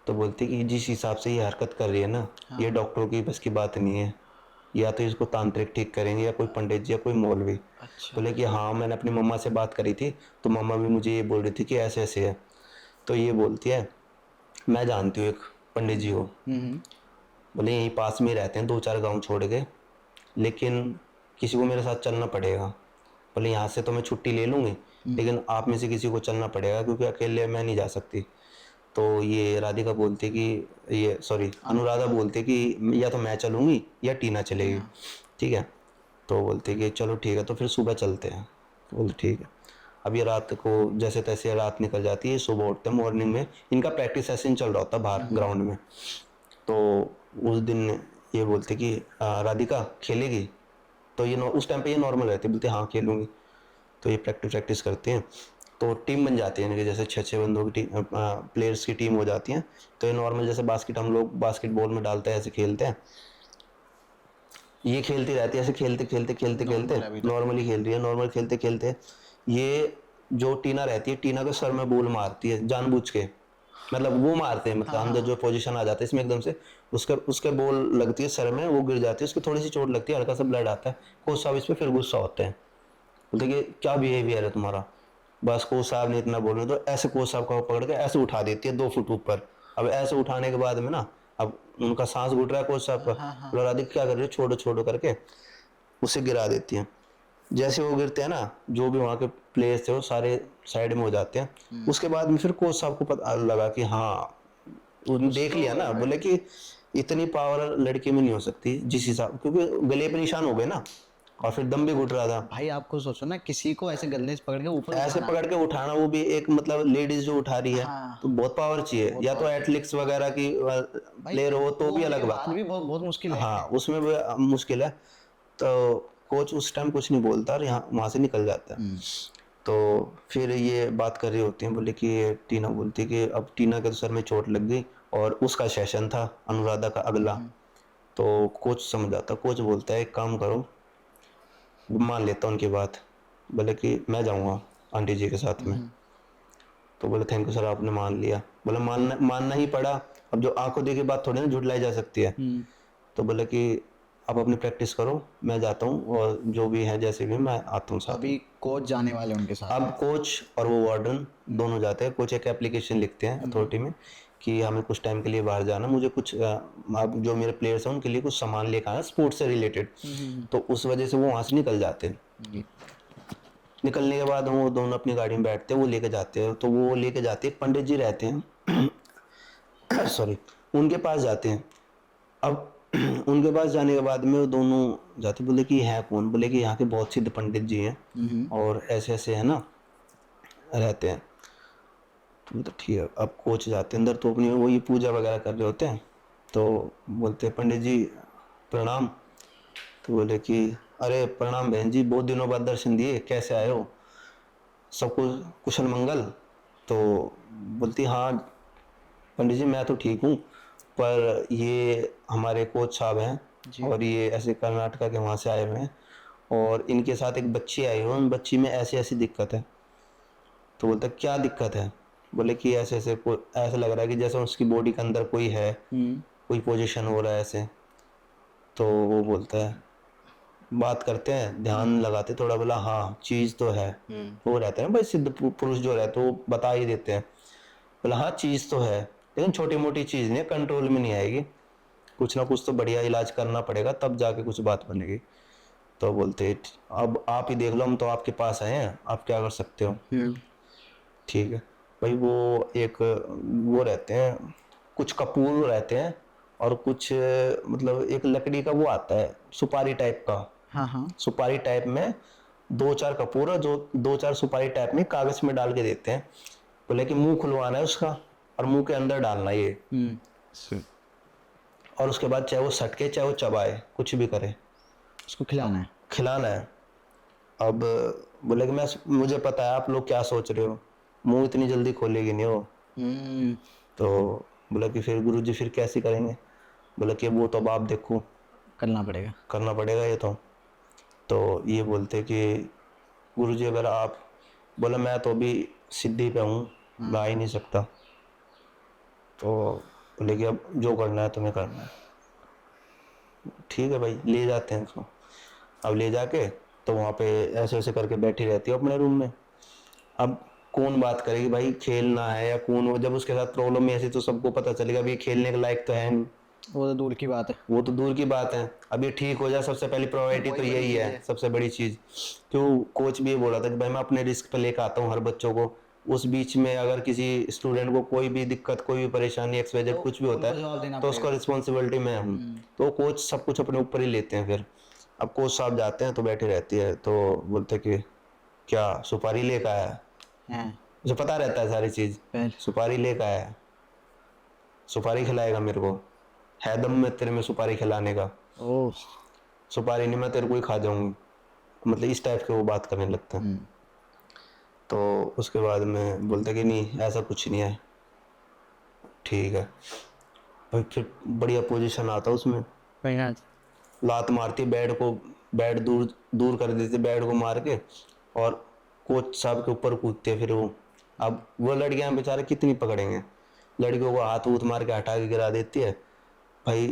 तो बोलती है कि जिस हिसाब से ये हरकत कर रही है ना, ये डॉक्टरों की बस की बात नहीं है, या तो इसको तांत्रिक ठीक करेंगे या कोई पंडित जी या कोई मौलवी। अच्छा। बोले कि हाँ मैंने अपनी मम्मा से बात करी थी, तो मम्मा भी मुझे ये बोल रही थी कि ऐसे ऐसे है। तो ये बोलती है मैं जानती हूँ एक पंडित जी को, बोले यहीं पास में ही रहते हैं, 2-4 गांव छोड़ के, लेकिन किसी को मेरे साथ चलना पड़ेगा। बोले यहाँ से तो मैं छुट्टी ले लूँगी, लेकिन आप में से किसी को चलना पड़ेगा, क्योंकि अकेले मैं नहीं जा सकती। तो ये राधिका बोलती कि ये सॉरी अनुराधा बोलती कि या तो मैं चलूँगी या टीना चलेगी, ठीक है। तो बोलते कि चलो ठीक है, तो फिर सुबह चलते हैं। तो बोलते ठीक है। अब ये रात को जैसे तैसे रात निकल जाती है, सुबह उठते हैं, मॉर्निंग में इनका प्रैक्टिस सेशन चल रहा होता है बाहर ग्राउंड में। तो उस दिन ये बोलते कि राधिका खेलेगी, तो ये उस टाइम पे ये नॉर्मल रहती है, बोलते हाँ खेलूँगी। तो ये प्रैक्टिस करते हैं, तो टीम बन जाती है इनके, जैसे 6-6 बंदों की टीम, प्लेयर्स की टीम हो जाती है। तो ये नॉर्मल जैसे बास्केट हम लोग बास्केटबॉल में डालते हैं ऐसे खेलते हैं, ये खेलती रहती है ऐसे, खेलते खेलते नॉर्मली खेल रही है। नॉर्मल खेलते खेलते ये जो टीना रहती है, टीना के सर में बॉल मारती है जानबूझ के, मतलब वो मारते हैं, मतलब अंदर जो पोजीशन आ जाता है इसमें एकदम से, उसके बॉल लगती है सर में, वो गिर जाती है, उसकी थोड़ी सी चोट लगती है, हल्का सा ब्लड आता है। कोच साहब इस पर फिर गुस्सा होते हैं, बोलते कि क्या बिहेवियर है तुम्हारा। बस कोच साहब ने इतना बोलना, तो ऐसे कोच साहब को पकड़ के ऐसे उठा देती है 2 फुट ऊपर, अब ऐसे उठाने के बाद में ना, अब उनका सांस घुट रहा है कोच साहब का, हाँ हाँ बोला राधिका क्या कर रही है, छोड़ो छोड़ो करके उसे गिरा देती है। जैसे वो गिरते हैं ना, जो भी वहाँ के प्लेयर्स थे वो सारे साइड में हो जाते हैं। उसके बाद में फिर कोच साहब को पता लगा कि हाँ, उन्होंने देख लिया ना, बोले कि इतनी पावर लड़के में नहीं हो सकती जिस हिसाब, क्योंकि गले पे निशान हो गए ना, और फिर दम भी घुट रहा था। भाई आप खुद सोचो ना, किसी को ऐसे गले से पकड़ के ऊपर ऐसे उठाना। पकड़ के उठाना, वो भी एक मतलब लेडीज जो उठा रही है, हाँ तो बहुत पावर चाहिए। या तो एथलेटिक्स वगैरह की भाई, प्लेयर हो तो वो भी उनके अलग बात। बाद भी बहुत बहुत मुश्किल है। हाँ, उसमें भी मुश्किल है। तो कोच उस टाइम कुछ नहीं बोलता और यहाँ वहां से निकल जाता है। तो फिर ये बात कर रही होती हैं, बोले कि ये टीना बोलती है कि अब टीना के तो सर में चोट लग गई, और उसका सेशन था अनुराधा का अगला। तो कोच समझ आता, कोच बोलता है एक काम करो, मान लेता हूँ उनकी बात, बोले कि मैं जाऊँगा आंटी जी के साथ में। तो बोले थैंक यू सर, आपने मान लिया। बोले मानना मानना ही पड़ा, अब जो आंखों देखी बात थोड़ी ना झुठलाई जा सकती है। तो बोले कि आप अपनी प्रैक्टिस करो, मैं जाता हूँ, और जो भी है जैसे भी मैं आता हूँ साथ में। अभी कोच जाने वाले उनके साथ। अब कोच और वो वार्डन दोनों जाते हैं। कोच एक एप्लीकेशन लिखते हैं अथॉरिटी में कि हमें कुछ टाइम के लिए बाहर जाना, मुझे कुछ अब जो मेरे प्लेयर्स हैं उनके लिए कुछ सामान लेकर आना स्पोर्ट्स से रिलेटेड। तो उस वजह से वो वहाँ से निकल जाते हैं। जी। निकलने के बाद वो दोनों अपनी गाड़ी में बैठते हैं, वो लेके जाते हैं। तो वो लेके जाते हैं, पंडित जी रहते हैं सॉरी, उनके पास जाते हैं। अब उनके पास जाने के बाद में वो दोनों जाते, बोले कि है कौन, बोले कि यहाँ के बहुत सिद्ध पंडित जी हैं और ऐसे ऐसे है ना रहते हैं। तो ठीक है, अब कोच जाते हैं अंदर, तो अपनी वो ये पूजा वगैरह कर रहे होते हैं। तो बोलते हैं पंडित जी प्रणाम। तो बोले कि अरे प्रणाम बहन जी, बहुत दिनों बाद दर्शन दिए, कैसे आए हो, सब कुछ कुशल मंगल। तो बोलती हाँ पंडित जी मैं तो ठीक हूँ, पर ये हमारे कोच साहब हैं और ये ऐसे कर्नाटका के वहाँ से आए हुए हैं, और इनके साथ एक बच्ची आई है, उन बच्ची में ऐसी ऐसी दिक्कत है। तो बोलता क्या दिक्कत है, बोले कि ऐसे ऐसे ऐसा लग रहा है कि जैसे उसकी बॉडी के अंदर कोई है, कोई पोजीशन हो रहा है ऐसे। तो वो बोलता है, बात करते हैं, ध्यान लगाते थोड़ा, बोला हाँ चीज तो है। वो रहते हैं भाई सिद्ध पुरुष जो रहते हैं वो बता ही देते हैं। बोला हाँ चीज तो है, लेकिन छोटी मोटी चीज नहीं है, कंट्रोल में नहीं आएगी, कुछ ना कुछ तो बढ़िया इलाज करना पड़ेगा तब जाके कुछ बात बनेगी। तो बोलते अब आप ही देख लो, हम तो आपके पास आए हैं, आप क्या कर सकते हो। ठीक है भाई, वो एक वो रहते हैं, कुछ कपूर रहते हैं, और कुछ मतलब एक लकड़ी का वो आता है सुपारी टाइप का। हाँ हाँ। सुपारी टाइप में दो चार कपूर है, जो दो चार सुपारी टाइप में कागज में डाल के देते हैं। बोले कि मुंह खुलवाना है उसका, और मुंह के अंदर डालना है ये, और उसके बाद चाहे वो सटके चाहे वो चबाए, कुछ भी करे, उसको खिलाना है। खिलाना है। अब बोले कि मैं, मुझे पता है आप लोग क्या सोच रहे हो, मुंह इतनी जल्दी खोलेगी नहीं वो। तो बोला कि फिर गुरुजी फिर कैसे करेंगे, बोला कि वो तो अब आप देखो, करना पड़ेगा। करना पड़ेगा ये तो ये बोलते कि गुरुजी अगर आप, बोला मैं तो अभी सिद्धि पे हूँ, मैं आ ही नहीं सकता। तो बोले कि अब जो करना है तुम्हें करना है। ठीक है भाई, ले जाते हैं उसको। अब ले जाके तो वहाँ पे ऐसे ऐसे करके बैठी रहती है अपने रूम में। अब कौन बात करेगी भाई, खेलना है या कौन, वो जब उसके साथ प्रॉब्लम है ऐसी तो सबको पता चलेगा अभी खेलने के लायक तो है नहीं। वो तो दूर की बात है। वो तो दूर की बात है, अभी ठीक हो जाए, सबसे पहली प्रायोरिटी तो यही है, सबसे बड़ी चीज। क्यों कोच भी ये बोल रहा था कि भाई मैं अपने रिस्क पे लेकर आता हूँ हर बच्चों को, उस बीच में अगर किसी स्टूडेंट को कोई भी दिक्कत, कोई भी परेशानी, एक्सवाइजेड कुछ भी होता है तो उसका रिस्पॉन्सिबिलिटी मैं हूँ। तो कोच सब कुछ अपने ऊपर ही लेते हैं। फिर अब कोच साहब जाते हैं तो बैठी रहती है, तो बोलते कि क्या सुपारी लेकर आया है, मुझे पता रहता है सारी चीज, सुपारी लेकर आया है, सुपारी खिलाएगा मेरे को, है दम में तेरे में सुपारी खिलाने का, ओह सुपारी नहीं मैं तेरे को ही खा जाऊंगी, मतलब इस टाइप के वो बात करने लगते हैं। तो उसके बाद में बोलते कि नहीं ऐसा कुछ नहीं है। ठीक है भाई, फिर बढ़िया पोजीशन आता उसमें, लात मारती बेड को, बेड दूर दूर कर देती बेड को मार के, और कोच साहब के ऊपर कूदते फिर वो। अब वो लड़कियां बेचारे कितनी पकड़ेंगे, लड़कियों को हाथ वूथ मार के हटा के गिरा देती है। भाई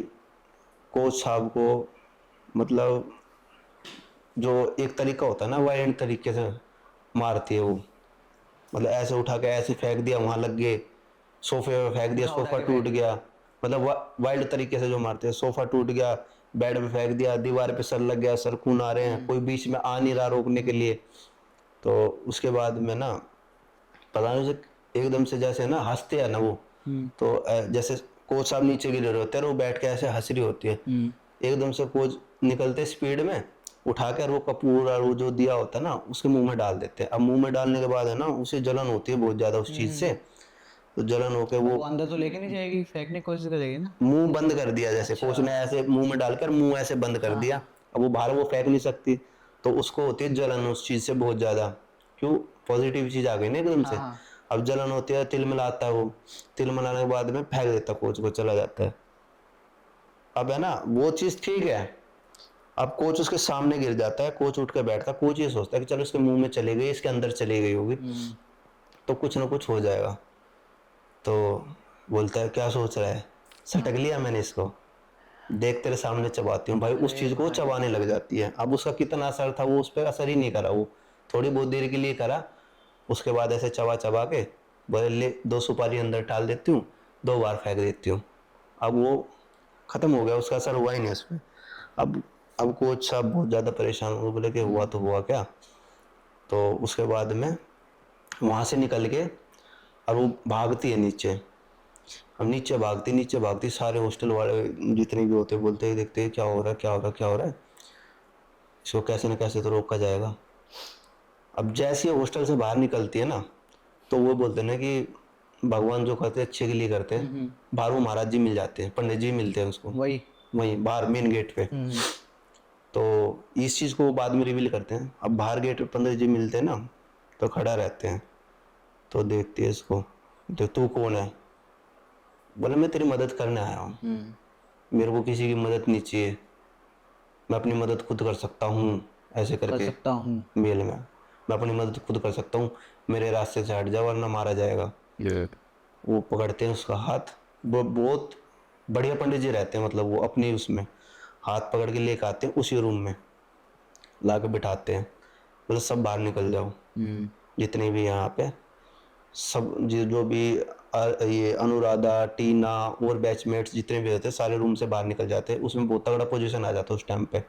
कोच साहब को मतलब जो एक तरीका होता है ना वायलेंट तरीके से मारती है वो, मतलब ऐसे उठा के ऐसे फेंक दिया, वहां लग गए, सोफे पे फेंक दिया, उठा सोफा के टूट फेंक गया, मतलब वाइल्ड तरीके से जो मारते हैं, सोफा टूट गया, बेड पे फेंक दिया, दीवार पे सर लग गया, सर खून आ रहे हैं, कोई बीच में आ नहीं रहा रोकने के लिए। तो उसके बाद में ना पता नहीं उसे एकदम से जैसे ना हंसते हैं ना वो, तो जैसे कोच साहब नीचे गिरे रहे होते हैं और वो बैठ के ऐसे हंस रही होती है, एकदम से कोच निकलते स्पीड में उठा कर वो कपूर और वो जो दिया होता है ना उसके मुंह में डाल देते हैं। अब मुंह में डालने के बाद है ना उसे जलन होती है बहुत ज्यादा उस चीज से, तो जलन होके वो वो अंदर तो लेके नहीं जाएगी, फेंकने की कोशिश करेगी ना। मुंह बंद कर दिया, जैसे अच्छा। कोच ने ऐसे मुंह में डालकर मुंह ऐसे बंद कर दिया। अब वो बाहर वो फेंक नहीं सकती, तो उसको होती है जलन उस चीज से बहुत ज्यादा। क्यों, पॉजिटिव चीज आ गई ना एकदम हाँ से। हाँ। अब जलन होती है, तिल मिलाता है वो, तिल मिलाने के बाद में फेंक देता कोच को, चला जाता है। अब है ना वो चीज ठीक है, अब कोच उसके सामने गिर जाता है, कोच उठ कर बैठता है, कोच ये सोचता है कि चलो इसके मुंह में चले गई, इसके अंदर चली गई होगी तो कुछ ना कुछ हो जाएगा। तो बोलता है क्या सोच रहा है, सटक लिया मैंने इसको, देख तेरे सामने चबाती हूँ भाई। उस अरे चीज को वो भाई। चबाने लग जाती है। अब उसका कितना असर था, वो उस पर असर ही नहीं करा, वो थोड़ी बहुत देर के लिए करा। उसके बाद ऐसे चबा चबा के बोले ले 2 सुपारी अंदर डाल देती हूँ, 2 बार फेंक देती हूँ। अब वो खत्म हो गया, उसका असर हुआ ही नहीं उस पर। अब कोच साहब बहुत ज्यादा परेशान हो गए, बोले कि हुआ तो हुआ क्या। तो उसके बाद में वहां से निकल के और वो भागती है नीचे। अब नीचे भागती, सारे हॉस्टल वाले जितने भी होते बोलते हैं, देखते हैं क्या हो रहा है, क्या हो रहा है, क्या हो रहा है, इसको कैसे न कैसे तो रोका जाएगा। अब जैसे ही हॉस्टल से बाहर निकलती है ना, तो वो बोलते हैं ना कि भगवान जो करते हैं अच्छे के लिए करते हैं। बाहर वो महाराज जी मिल जाते हैं, पंडित जी मिलते हैं उसको, वही। वहीं बाहर मेन गेट पे। तो इस चीज को वो बाद में रिवील करते हैं। अब बाहर गेट पे पंडित जी मिलते हैं ना, तो खड़ा रहते हैं, तो देखती है इसको, तो तू कौन है, बोले मैं तेरी मदद करने आया हूँ, मेरे को किसी की मदद नहीं चाहिए, मैं अपनी मदद खुद कर सकता हूँ, ऐसे कर करके सकता हूँ। मेल में, मैं अपनी मदद खुद कर सकता हूँ, मेरे रास्ते से हट जा वरना मारा जाएगा। वो पकड़ते हैं उसका हाथ, वो बहुत बढ़िया पंडित जी रहते हैं, मतलब वो अपनी उसमें हाथ पकड़ के लेके आते हैं, उसी रूम में ला के बिठाते हैं, बोले सब बाहर निकल जाओ, जितने भी यहाँ पे सब जो भी ये अनुराधा, टीना और बैचमेट्स जितने भी होते हैं सारे रूम से बाहर निकल जाते हैं। उसमें बहुत तगड़ा पोजीशन आ जाता है उस टाइम पे।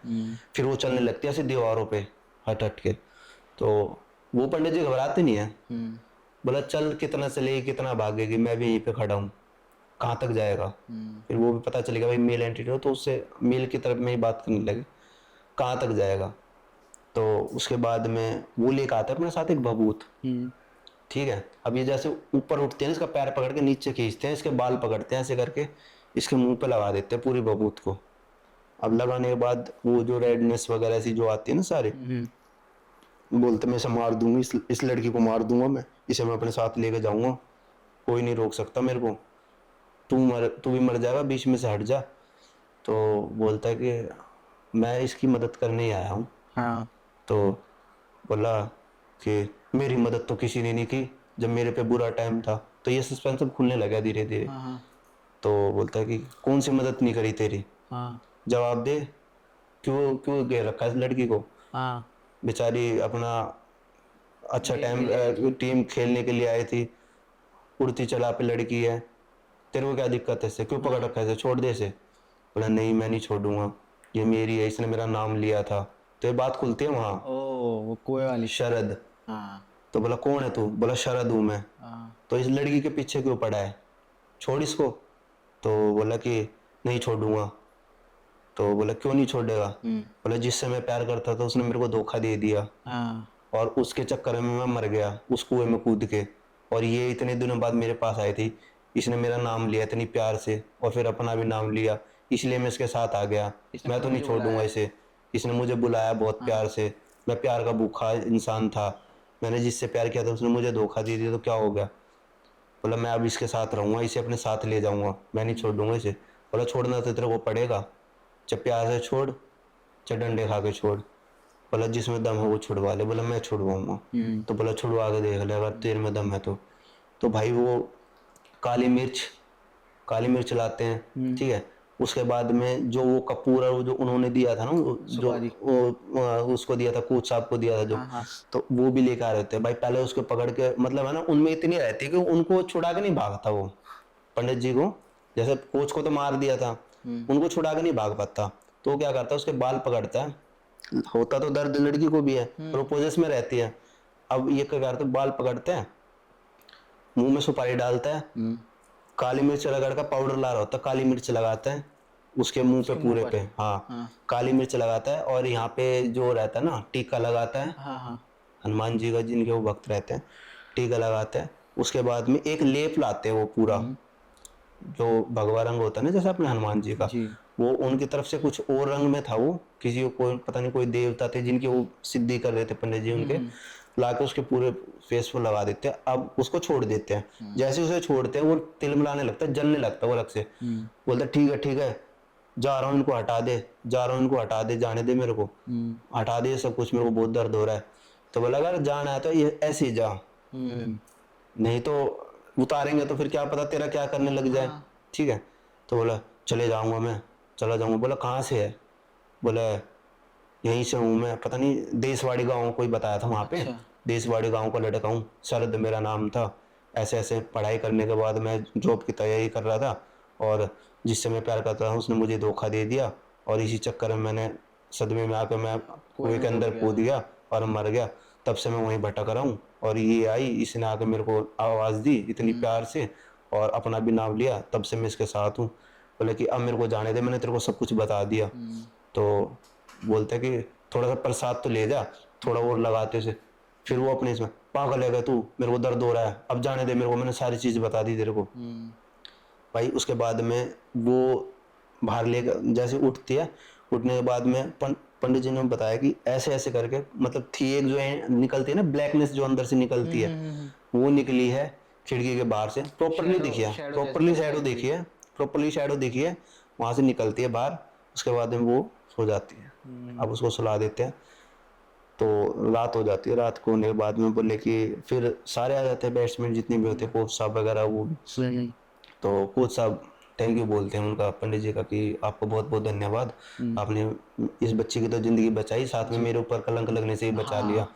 फिर वो चलने लगती है ऐसे दीवारों पे हट हट के। तो वो पंडित जी घबराते नहीं है, बोला चल कितना चलेगी, कितना भागेगी, मैं भी यहीं पे खड़ा हूँ, कहाँ तक जाएगा। फिर वो भी पता चलेगा भाई मेल एंटिटी हो, तो उससे मेल की तरफ में ही बात करने लगे, कहाँ तक जाएगा। तो उसके बाद में वो लेकर आता है अपने साथ एक भभूत, ठीक है। अब ये जैसे ऊपर उठते हैं, इसका पैर पकड़ के नीचे खींचते हैं, इसके बाल पकड़ते हैं ऐसे करके, इसके मुंह पे लगा देते हैं पूरी बबूत को। अब लगाने के बाद वो जो रेडनेस वगैरह ऐसी जो आती है ना सारी, बोलते मैं इसे मार दूंगी, इस लड़की को मार दूंगा, मैं इसे मैं अपने साथ लेके जाऊंगा, कोई नहीं रोक सकता मेरे को, तू भी मर जाएगा, बीच में से हट जा। तो बोलता है कि मैं इसकी मदद करने ही आया हूँ। हाँ। तो बोला कि मेरी मदद तो किसी ने नहीं की जब मेरे पे बुरा टाइम था। तो ये सस्पेंस अब खुलने लगा धीरे धीरे। हाँ। तो बोलता है कि कौन सी मदद नहीं करी तेरी, हाँ। जवाब दे, क्यों क्यों घेर रखा है इस लड़की को, हाँ। बेचारी अपना अच्छा टाइम टीम खेलने के लिए आई थी, उड़ती चला पे लड़की है, तेरे को क्या दिक्कत है इससे, क्यों पकड़ रखा है इसे, छोड़ दे इसे। बोला नहीं मैं नहीं छोड़ूंगा, ये मेरी है, इसने मेरा नाम लिया था। तो ये बात खुलती है वहाँ, ओ, वो कुएं वाली। शरद। हाँ। तो बोला कौन है तू, बोला शरद हूँ मैं। हाँ। तो इस लड़की के पीछे क्यों पड़ा है, छोड़ इसको। तो बोला कि नहीं छोड़ूंगा। तो बोला क्यों नहीं छोड़ेगा, बोला जिससे मैं प्यार करता था उसने मेरे को धोखा दे दिया, हाँ। और उसके चक्कर में मैं मर गया उस कुएं में कूद के, और ये इतने दिनों बाद मेरे पास आई थी, इसने मेरा नाम लिया इतनी प्यार से और फिर अपना भी नाम लिया, इसलिए मैं इसके साथ आ गया, इसने मैं तो खुद नहीं मुझे छोड़ूंगा बुलाया। इसे। इसने मुझे बुलाया बहुत प्यार से, मैं प्यार का भूखा इंसान था, मैंने जिससे प्यार किया था उसने मुझे धोखा दे दिया, तो क्या हो गया। बोला मैं अब इसके साथ रहूंगा, इसे अपने साथ ले जाऊंगा, मैं नहीं छोड़ूंगा इसे। बोला छोड़ना तो तेरे को पड़ेगा, चाहे प्यार से छोड़ चाहे डंडे खा के छोड़। बोला जिसमें दम हो वो छुड़वा ले। बोला मैं छुड़वाऊंगा। तो बोला छुड़वा के देख ले अगर तेरे में दम है तो। तो भाई वो काली मिर्च लाते हैं, ठीक है। उसके बाद में जो वो कपूर और वो जो उन्होंने दिया था ना, जो सुपारी। उसको दिया था, कोच साहब को दिया था जो, हाँ हाँ। तो वो भी लेकर आ रहे थे भाई। पहले उसको पकड़ के, मतलब है ना, उनमें इतनी रहती है कि उनको छुड़ा के नहीं भागता वो, पंडित जी को, जैसे कोच को तो मार दिया था, उनको छुड़ा के नहीं भाग पाता, तो वो क्या करता है उसके बाल पकड़ता है, होता तो दर्द लड़की को भी है पर वो पोजेस में रहती है। अब ये क्या करता है, बाल पकड़ते हैं, मुंह में सुपारी डालता है, काली मिर्च रगड़ का पाउडर ला रहा होता है, काली मिर्च लगाता है उसके मुंह पे पूरे पे, हाँ काली मिर्च लगाता है, और यहाँ पे जो रहता है ना टीका लगाता है, हाँ हाँ हनुमान जी का जिनके वो भक्त रहते हैं, टीका लगाते हैं। उसके बाद में एक लेप लाते हैं वो पूरा, जो भगवा रंग होता है ना जैसे अपने हनुमान जी का, जी। वो उनकी तरफ से कुछ और रंग में था, वो किसी को पता नहीं कोई देवता थे जिनकी वो सिद्धि कर रहे थे पंडित जी उनके, लाके उसके पूरे फेस पर लगा देते हैं। अब उसको छोड़ देते हैं, जैसे उसे छोड़ते हैं वो तिलमिलाने लगता है, जलने लगता है वो अलग से, बोलता है ठीक है जा रहा हूँ, इनको हटा दे, जा रहा हूँ इनको हटा दे, जाने दे मेरे को, हटा दे सब कुछ, मेरे को बहुत दर्द हो रहा है। तो बोला अगर जाना है तो ये ऐसे ही जा, नहीं तो उतारेंगे तो फिर क्या पता तेरा क्या करने लग जाए, ठीक है। तो बोला चले जाऊंगा मैं, चला जाऊंगा। बोला कहाँ से है, बोला यहीं से हूँ मैं, पता नहीं देशवाड़ी गाँव कोई बताया था वहाँ पे, देशवाड़ी गाँव का लड़का हूँ, शरद मेरा नाम था, ऐसे ऐसे पढ़ाई करने के बाद मैं जॉब की तैयारी कर रहा था, और जिससे मैं प्यार करता था उसने मुझे धोखा दे दिया, और इसी चक्कर में मैंने सदमे में आकर मैं कुएं के अंदर कूद गया और मर गया। तब से मैं वहीं भटक रहा हूँ, और ये आई, इसने आकर मेरे को आवाज़ दी इतनी प्यार से, और अपना भी नाम लिया, तब से मैं इसके साथ हूँ। बोले कि अब मेरे को जाने दे, मैंने तेरे को सब कुछ बता दिया। तो बोलते कि थोड़ा सा प्रसाद तो ले जा, थोड़ा और लगाते से। फिर वो अपने इसमें पागल है तू, मेरे को दर्द हो रहा है, अब जाने दे मेरे को, मैंने सारी चीज़ बता दी तेरे को। भाई उसके बाद में वो बाहर लेकर जैसे उठती है, उठने के बाद में पंडित जी ने बताया कि ऐसे ऐसे करके, मतलब थी एक जो है निकलती है ना ब्लैकनेस जो अंदर से निकलती है, वो निकली है खिड़की के बाहर से, प्रॉपरली दिखी है, प्रॉपरली शैडो देखी है, प्रॉपरली शैडो देखी है, वहां से निकलती है बाहर। उसके बाद में वो सो जाती है। अब उसको सुला देते हैं, तो रात हो जाती है। रात को होने के बाद में बोले कि फिर सारे आ जाते हैं बैट्समैन जितने भी होते हैं, कोच साहब वगैरह वो, तो कोच साहब थैंक यू बोलते हैं उनका पंडित जी का कि आपको बहुत बहुत धन्यवाद, आपने इस बच्चे की तो जिंदगी बचाई, साथ में मेरे ऊपर कलंक लगने से ही बचा लिया।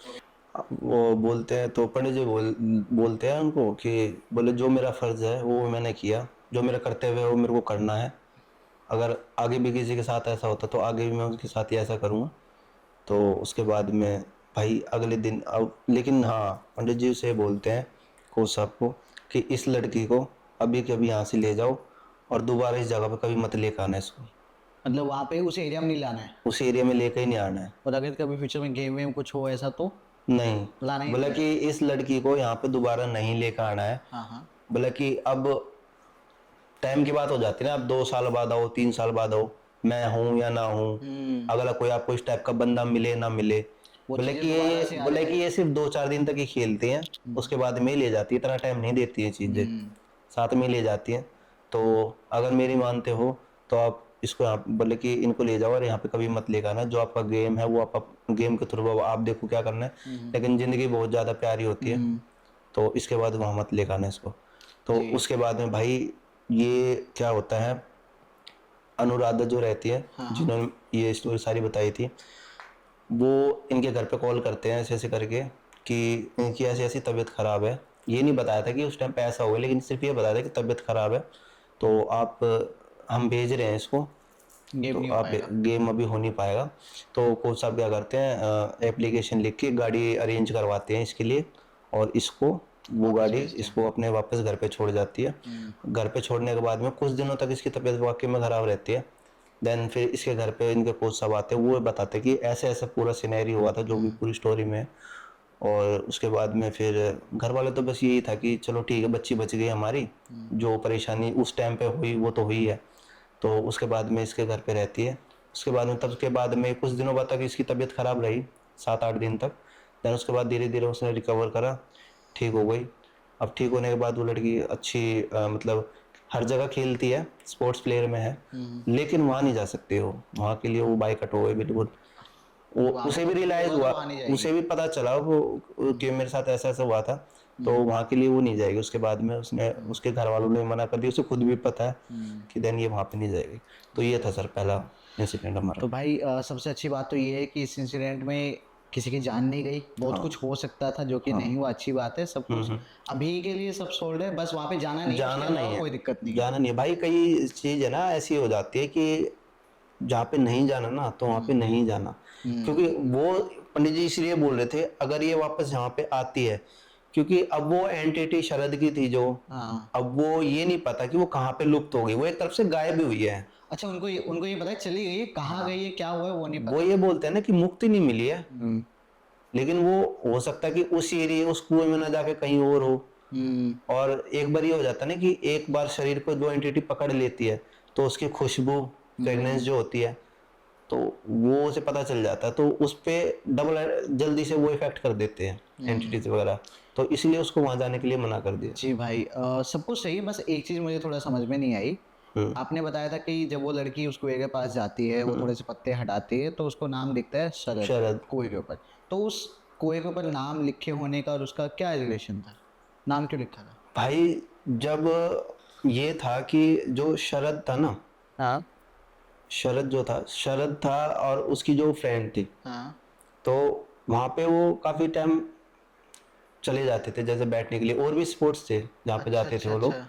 वो बोलते हैं, तो पंडित जी बोलते हैं उनको कि बोले जो मेरा फर्ज है वो मैंने किया, जो मेरा कर्तव्य है वो मेरे को करना है, अगर आगे भी किसी के साथ ऐसा होता तो आगे भी मैं उसके साथ ही ऐसा करूँगा। तो उसके बाद में भाई अगले दिन अब, लेकिन हाँ पंडित जी से बोलते हैं कोच साहब को कि इस लड़की को अभी के अभी यहाँ से ले जाओ, और दोबारा इस जगह पे कभी मत लेकर आना इसको, मतलब वहाँ पे उस एरिया में नहीं लाना है, उस एरिया में लेकर ही नहीं आना है। और अगर कभी फ्यूचर में गेम वेम कुछ हो ऐसा तो नहीं, लाना ही बोला कि इस लड़की को यहाँ पे दोबारा नहीं लेकर आना है। हाँ बोला कि अब टाइम की बात हो जाती है ना, अब 2 साल बाद आओ, 3 साल बाद आओ, मैं हूँ या ना हूँ, अगला कोई आपको इस टाइप का बंदा मिले ना मिले, बोले कि ये सिर्फ 2-4 दिन तक ही खेलते हैं, उसके बाद में ले जाती है, इतना टाइम नहीं देती है चीजें, साथ में ले जाती हैं। तो अगर मेरी मानते हो तो आप इसको यहाँ, बोले कि इनको ले जाओ और यहाँ पे कभी मत लेकर आना, जो आपका गेम है वो आप गेम के थ्रू आप देखो क्या करना है, लेकिन जिंदगी बहुत ज्यादा प्यारी होती है, तो इसके बाद वहां मत लेकर आना इसको। तो उसके बाद में भाई ये क्या होता है, अनुराधा जो रहती है, जिन्होंने ये स्टोरी सारी बताई थी, वो इनके घर पे कॉल करते हैं ऐसे ऐसे करके कि इनकी ऐसी ऐसी तबीयत खराब है। ये नहीं बताया था कि उस टाइम पे ऐसा होगा, लेकिन सिर्फ ये बताया था कि तबीयत खराब है, तो आप हम भेज रहे हैं इसको, तो आप गेम अभी हो नहीं पाएगा। तो कोच साहब क्या करते हैं, एप्लीकेशन लिख के गाड़ी अरेंज करवाते हैं इसके लिए, और इसको वो गाड़ी इसको अपने वापस घर पे छोड़ जाती है। घर पे छोड़ने के बाद में कुछ दिनों तक इसकी तबीयत वाकई में खराब रहती है। देन फिर इसके घर पे इनके कोच साहब आते हैं, वो बताते कि ऐसे ऐसे पूरा सिनेरी हुआ था जो भी पूरी स्टोरी में। और उसके बाद में फिर घर वाले तो बस यही था कि चलो ठीक है बच्ची बच गई हमारी, जो परेशानी उस टाइम पे हुई वो तो हुई है। तो उसके बाद में इसके घर पे रहती है। उसके बाद में तब के बाद में कुछ दिनों बाद तक इसकी तबीयत खराब रही, 7-8 दिन तक। देन उसके बाद धीरे धीरे उसने रिकवर करा, ठीक हो गई। अब ठीक होने के बाद वो लड़की अच्छी मतलब हर जगह खेलती है, स्पोर्ट्स प्लेयर में है, लेकिन वहाँ नहीं जा सकती हो, वहाँ के लिए वो बाइकआउट हो गई बिल्कुल। वो उसे भी रियलाइज हुआ, उसे भी पता चला वो कि मेरे साथ ऐसा ऐसा हुआ था, तो वहाँ के लिए वो नहीं जाएगी। उसके बाद में उसने उसके घर वालों ने मना कर दिया, उसे खुद भी पता है कि देन ये वहाँ पे नहीं जाएगी। तो ये था सर पहला इंसिडेंट हमारा। तो भाई सबसे अच्छी बात तो ये है कि इस इंसिडेंट में किसी की जान नहीं गई, बहुत कुछ हो सकता था जो कि नहीं हुआ, अच्छी बात है, सब कुछ अभी के लिए सब सोल्ड है, बस वहाँ पे जाना नहीं है, जाना उसके नहीं अलावा है, कोई दिक्कत नहीं है। जाना नहीं है भाई। कई चीज है ना ऐसी हो जाती है कि जहाँ पे नहीं जाना ना तो वहाँ पे नहीं जाना, क्योंकि वो पंडित जी इसलिए बोल रहे थे अगर ये वापस यहाँ पे आती है, क्योंकि अब वो एंटिटी शरद की थी जो, हाँ। अब वो ये नहीं पता कि वो कहाँ पे लुप्त हो गई, वो एक तरफ से गायब भी हुई है। अच्छा, उनको ये पता है चली गई है, कहाँ गई है, क्या हुआ है, वो नहीं वो पता। ये बोलते हैं ना कि मुक्ति नहीं मिली है, हम्म। लेकिन वो हो सकता है कि उस एरिया उस कुएं में ना जाके कहीं और हो। हम्म। और एक बार ये हो जाता है ना कि एक बार शरीर को जो एंटिटी पकड़ लेती है तो उसकी खुशबू, फ्रेगनेंस जो होती है, तो वो उसे पता चल जाता है, तो उस पे डबल जल्दी से वो इफेक्ट कर देते हैं एंटिटीज वगैरह, तो इसलिए उसको वहां जाने के लिए मना कर दिया। जी भाई, सब कुछ सही है, बस एक चीज मुझे थोड़ा समझ में नहीं आई। हम्म। आपने बताया था कि जब वो लड़की उस कुएं के पास जाती है, वो थोड़े से पत्ते हटाती है, तो उसको नाम दिखता है शरद शरद। कुएं के ऊपर। तो उस कुएं के ऊपर नाम लिखे होने का और उसका क्या रिलेशन था, नाम क्यों लिखा था? भाई जब ये था कि जो शरद था ना, हाँ। शरद जो था, शरद था और उसकी जो फ्रेंड थी, हाँ। तो वहां पे वो काफी टाइम चले जाते थे जैसे बैठने के लिए, और भी स्पोर्ट्स थे जहाँ पे अच्छा जाते थे अच्छा वो अच्छा। लोग।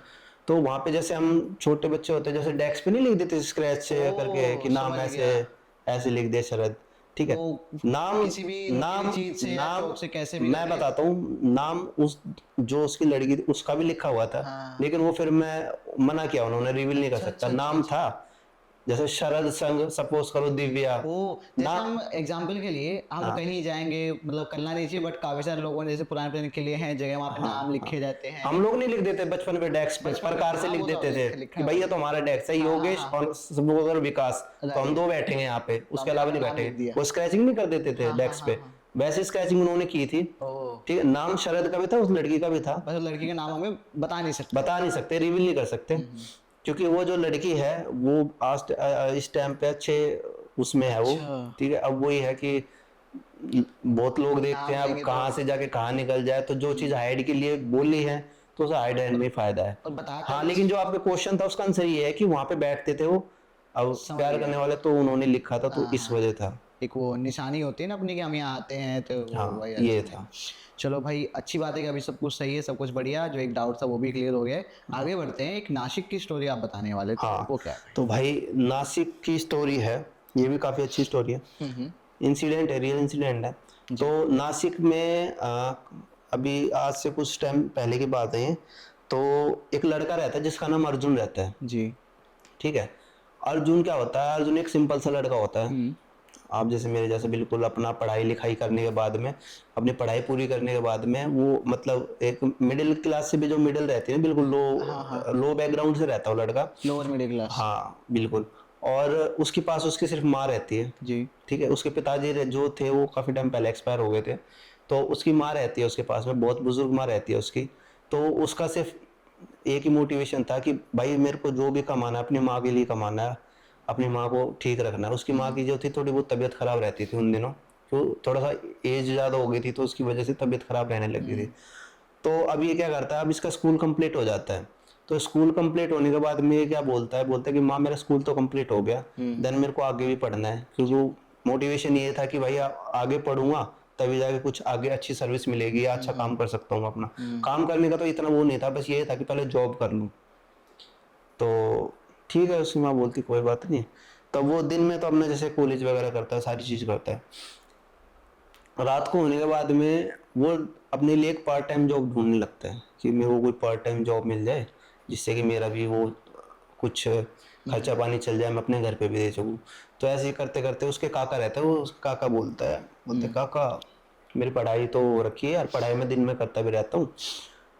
तो वहां पे जैसे हम छोटे बच्चे होते हैं जैसे डेस्क पे नहीं लिख देते स्क्रैच से करके कि ओ, नाम समझ ऐसे गया। ऐसे लिख दे शरद, ठीक है। तो नाम, किसी भी नाम, नुकीली चीज से या नाम चौक से कैसे भी मैं लिख दे। बताता हूँ, नाम उस जो उसकी लड़की थी उसका भी लिखा हुआ था, हाँ। लेकिन वो फिर मैं मना किया, उन्होंने रिवील नहीं कर अच्छा सकता, अच्छा अच्छा नाम अच्छा। था जैसे शरद संग, सपोज करो दिव्या ओ, ना। जैसे हम एग्जाम्पल के लिए हम हाँ कहीं जाएंगे, मतलब करना नहीं चाहिए, बट काफी सारे लोगों ने जैसे पुराने पुराने किले हैं, जगह वहाँ पे हाँ नाम हाँ, लिखे जाते हम हैं। लोग नहीं लिख देते बचपन में डेस्क पे, बचपन में, प्रकार से हाँ लिख वो तो देते थे लिखा कि है भैया ऑलरेडी। तुम्हारा डेस्क है हाँ हाँ योगेश हाँ। और सबोदर विकास, तो हम राइट। दो बैठेंगे यहाँ पे, तो उसके हमने अलावा अपना नहीं नाम बैठे, लिख दिया। वो स्क्रैचिंग नहीं कर देते थे हाँ हाँ डेस्क हाँ पे, हाँ। वैसे स्क्रैचिंग उन्होंने की थी। ओ, ठीक है, नाम शरद का भी था, उस लड़की का भी था, बस लड़की का नाम हमें बता नहीं सकते। बता नहीं सकते, रिवील नहीं कर सकते, क्योंकि वो जो लड़की है वो आज इस टाइम पे अच्छे उसमें है वो। अच्छा। ठीक है, अब वही है कि बहुत लोग देखते नाम हैं अब लेंगे तो। कहाँ से जाके कहाँ निकल जाए, तो जो चीज हाइड के लिए बोली है तो उसे हाइड रहने में फायदा है। और बताकर हाँ, भी लेकिन जो आपका क्वेश्चन था उसका आंसर ये है कि वहां पे बैठते थे वो, अब समझ प्यार गया। करने वाले तो उन्होंने लिखा था, तो हाँ इस हाँ। वजह था। एक वो निशानी होती है ना अपनी कि हम यहाँ आते हैं, तो वो हाँ वही ये अर्थ में। था। चलो भाई, अच्छी बात है कि अभी सब कुछ सही है, सब कुछ बढ़िया, जो एक डाउट था वो भी क्लियर हो गया है। आगे बढ़ते हैं, एक नासिक की स्टोरी आप बताने वाले थे, हाँ वो क्या है? तो भाई नासिक की स्टोरी है, ये भी काफी अच्छी स्टोरी है, इंसिडेंट है, रियल इंसिडेंट है। जी। तो नासिक में अभी आज से कुछ टाइम पहले की बात है ये, तो एक लड़का रहता है जिसका नाम अर्जुन रहता है। जी। ठीक है, अर्जुन क्या होता है, अर्जुन एक सिंपल सा लड़का होता है, हम्म। आप जैसे मेरे जैसे, बिल्कुल अपना पढ़ाई लिखाई करने के बाद में, अपनी पढ़ाई पूरी करने के बाद में वो मतलब एक मिडिल क्लास से भी जो मिडिल रहती है बिल्कुल हाँ हाँ। लो लो बैकग्राउंड से रहता है वो लड़का। Lower middle class. हाँ बिल्कुल। और उसके पास उसकी सिर्फ माँ रहती है। जी। ठीक है, उसके पिताजी जो थे वो काफ़ी टाइम पहले एक्सपायर हो गए थे, तो उसकी माँ रहती है उसके पास में, बहुत बुजुर्ग माँ रहती है उसकी। तो उसका सिर्फ एक ही मोटिवेशन था कि भाई मेरे को जो भी कमाना है अपनी माँ के लिए कमाना है, अपनी माँ को ठीक रखना है। उसकी माँ की जो थी थोड़ी बहुत तबीयत खराब रहती थी उन दिनों, तो थोड़ा सा एज ज़्यादा हो गई थी, तो उसकी वजह से तबीयत खराब रहने लगी थी। तो अब ये क्या करता है, अब इसका स्कूल कंप्लीट हो जाता है, तो स्कूल कंप्लीट होने के बाद में ये क्या बोलता है कि माँ मेरा स्कूल तो कंप्लीट हो गया, देन मेरे को आगे भी पढ़ना है, क्योंकि मोटिवेशन ये था कि भाई आगे पढ़ूंगा तभी जाके कुछ आगे अच्छी सर्विस मिलेगी या अच्छा काम कर सकता हूँ अपना। काम करने का तो इतना वो नहीं था, बस ये था कि पहले जॉब कर लूँ। तो ठीक है, उसकी माँ बोलती कोई बात नहीं। तब वो दिन में तो अपना जैसे कॉलेज वगैरह करता है, सारी चीज़ करता है, रात को होने के बाद में वो अपने लिए एक पार्ट टाइम जॉब ढूंढने लगता है कि मेरे को कोई पार्ट टाइम जॉब मिल जाए जिससे कि मेरा भी वो कुछ खर्चा पानी चल जाए, मैं अपने घर पे भी दे सकूँ। तो ऐसे ही करते करते उसके काका रहता है, वो काका बोलते काका मेरी पढ़ाई तो हो रखी है यार, पढ़ाई में दिन में करता भी रहता हूँ,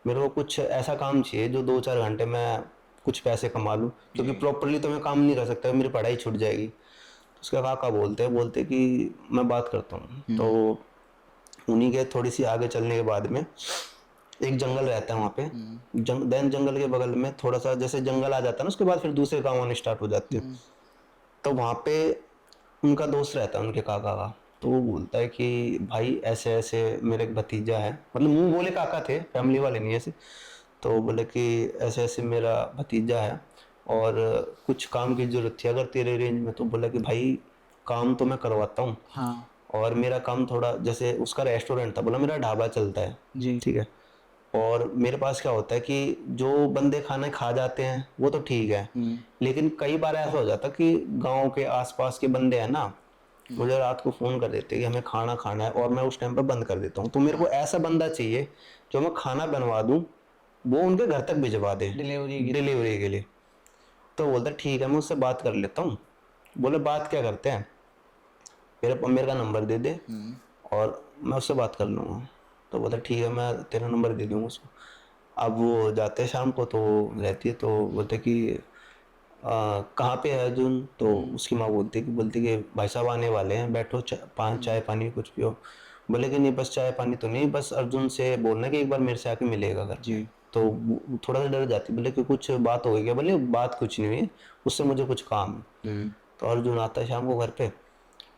मेरे को कुछ ऐसा काम चाहिए जो 2-4 घंटे में कुछ पैसे कमा लूँ, क्योंकि प्रॉपरली तो मैं काम नहीं कर सकता, मेरी पढ़ाई छूट जाएगी। तो उसका काका बोलते कि मैं बात करता हूँ। तो उन्हीं के थोड़ी सी आगे चलने के बाद में एक जंगल रहता है वहाँ पे, देन जंगल के बगल में थोड़ा सा जैसे जंगल आ जाता है ना, उसके बाद फिर दूसरे गाँव आने स्टार्ट हो जाते हैं। तो वहाँ पे उनका दोस्त रहता है उनके काका का, तो वो बोलता है कि भाई ऐसे ऐसे मेरा एक भतीजा है, मतलब मुंह बोले काका थे, फैमिली वाले नहीं ऐसे। तो बोले कि ऐसे ऐसे मेरा भतीजा है और कुछ काम की जरूरत थी अगर तेरे रेंज में। तो बोला कि भाई काम तो मैं करवाता हूँ, हाँ। और मेरा काम थोड़ा, जैसे उसका रेस्टोरेंट था, बोला मेरा ढाबा चलता है, जी। ठीक है। और मेरे पास क्या होता है कि जो बंदे खाने खा जाते हैं वो तो ठीक है, लेकिन कई बार ऐसा हो जाता कि गांव के आसपास के बंदे हैं ना, मुझे रात को फोन कर देते हैं कि हमें खाना खाना है, और मैं उस टाइम पर बंद कर देता हूँ। तो मेरे को ऐसा बंदा चाहिए जो मैं खाना बनवा दूं, वो उनके घर तक भिजवा दे डिलीवरी के लिए। तो बोलता ठीक है, मैं उससे बात कर लेता हूँ। बोले बात क्या करते हैं, मेरे का नंबर दे दे और मैं उससे बात कर लूँगा। तो बोलता ठीक है, मैं तेरा नंबर दे दूँगा उसको। अब वो जाते हैं शाम को, तो रहती है, तो बोलते कि कहाँ पे है अर्जुन? तो उसकी माँ बोलती कि भाई साहब आने वाले हैं, बैठो, चाय पानी कुछ पियो। बोले कि नहीं, बस चाय पानी तो नहीं, बस अर्जुन से बोलना कि एक बार मेरे से आके मिलेगा घर पे। तो वो थोड़ा सा डर जाती, बोले कि कुछ बात हो गई क्या? बोले बात कुछ नहीं हुई, उससे मुझे कुछ काम है। तो अर्जुन आता है शाम को घर पे,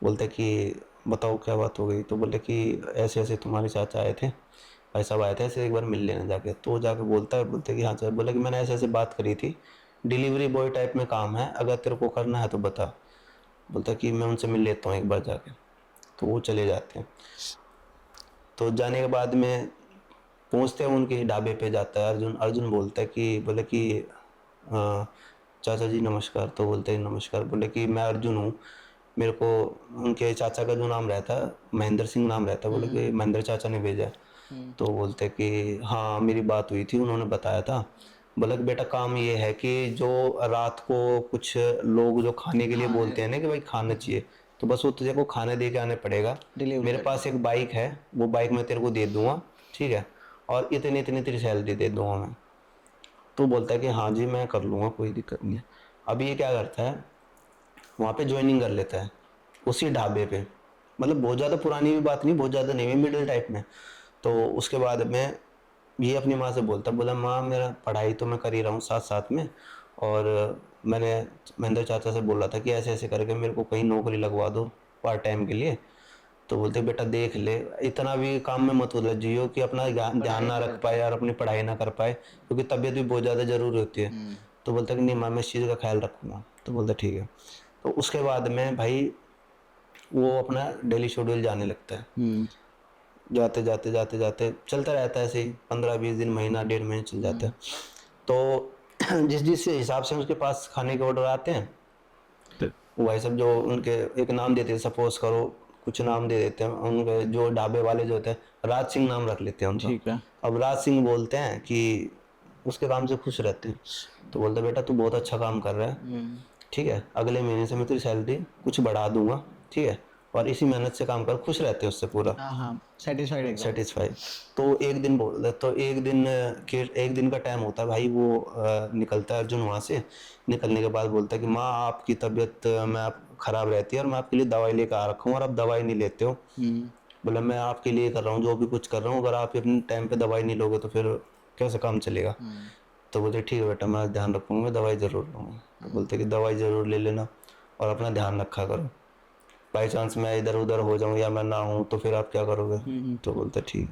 बोलते कि बताओ क्या बात हो गई? तो बोले कि ऐसे ऐसे तुम्हारे चाचा आए थे, भाई साहब आए थे, ऐसे एक बार मिल लेना जाके। तो वो जाके बोलते कि हाँ सर। बोले कि मैंने ऐसे ऐसे बात करी थी, डिलीवरी बॉय टाइप में काम है, अगर तेरे को करना है तो बता। बोलता कि मैं उनसे मिल लेता हूँ एक बार जाके। तो वो चले जाते हैं। तो जाने के बाद में पहुँचते हैं उनके ढाबे पे, जाता है अर्जुन। अर्जुन बोलता है कि बोले कि चाचा जी नमस्कार। तो बोलते हैं नमस्कार। बोले कि मैं अर्जुन हूँ, मेरे को उनके चाचा का जो नाम रहता है महेंद्र सिंह नाम रहता है, बोले कि महेंद्र चाचा ने भेजा है। तो बोलते कि हाँ मेरी बात हुई थी, उन्होंने बताया था। बोला कि बेटा काम ये है कि जो रात को कुछ लोग जो खाने के लिए बोलते हैं ना कि भाई खाना चाहिए, तो बस वो तुझे को खाने दे के आने पड़ेगा। मेरे पास एक बाइक है, वो बाइक मैं तेरे को दे दूंगा, ठीक है, और इतनी इतनी तेरी सैलरी दे दूंगा मैं। तो बोलता है कि हाँ जी मैं कर लूँगा, कोई दिक्कत नहीं है। अभी ये क्या करता है, वहाँ पे ज्वाइनिंग कर लेता है उसी ढाबे पे। मतलब बहुत ज़्यादा पुरानी भी बात नहीं, बहुत ज़्यादा नहीं, मिडिल टाइप में। तो उसके बाद में ये अपनी माँ से बोलता, बोला माँ मेरा पढ़ाई तो मैं कर ही रहा हूँ साथ साथ में, और मैंने महेंद्र चाचा से बोला था कि ऐसे ऐसे करके मेरे को कहीं नौकरी लगवा दो पार्ट टाइम के लिए। तो बोलते बेटा देख ले, इतना भी काम में मत उलझियो कि अपना ध्यान ना रख पाए और अपनी पढ़ाई ना कर पाए, क्योंकि तबीयत भी बहुत ज़्यादा ज़रूरी होती है। तो बोलता कि नहीं माँ मैं इस चीज़ का ख्याल रखूँगा। तो बोलता ठीक है। तो उसके बाद में भाई वो अपना डेली शेड्यूल जाने लगता है। जाते जाते जाते जाते चलता रहता है ऐसे ही, 15-20 दिन, महीना 1.5 महीने चल जाता है। तो जिस जिस हिसाब से उसके पास खाने के ऑर्डर आते हैं, वो भाई सब जो उनके एक नाम देते हैं, सपोज करो कुछ नाम दे देते हैं उनके, जो ढाबे वाले जो होते हैं राज सिंह नाम रख लेते हैं उनका। ठीक है। अब राज सिंह बोलते हैं कि उसके काम से खुश रहते हैं। तो बोलते बेटा तू बहुत अच्छा काम कर रहा है, ठीक है, अगले महीने से मैं तेरी सैलरी कुछ बढ़ा दूंगा, ठीक है, और इसी मेहनत से काम कर, खुश रहते हैं उससे पूरा हाँ हाँ, सेटिस्फाइड एकदम। सेटिस्फाई। तो एक दिन बोल, तो एक दिन का टाइम होता है भाई, वो निकलता है अर्जुन वहाँ से। निकलने के बाद बोलता है कि माँ आपकी तबीयत मैं आप खराब रहती है और मैं आपके लिए दवाई लेकर आ रखा हूँ और आप दवाई नहीं लेते हो। बोला मैं आपके लिए कर रहा हूँ जो भी कुछ कर रहा हूँ, अगर आप अपने टाइम पे दवाई नहीं लोगे तो फिर कैसे काम चलेगा? तो बोलते ठीक है बेटा मैं ध्यान रखूँगा, दवाई ज़रूर लूँगा। तो बोलते कि दवाई ज़रूर ले लेना और अपना ध्यान रखा करो, बाई चांस मैं इधर उधर हो जाऊँ या मैं ना हूँ तो फिर आप क्या करोगे? तो बोलते ठीक।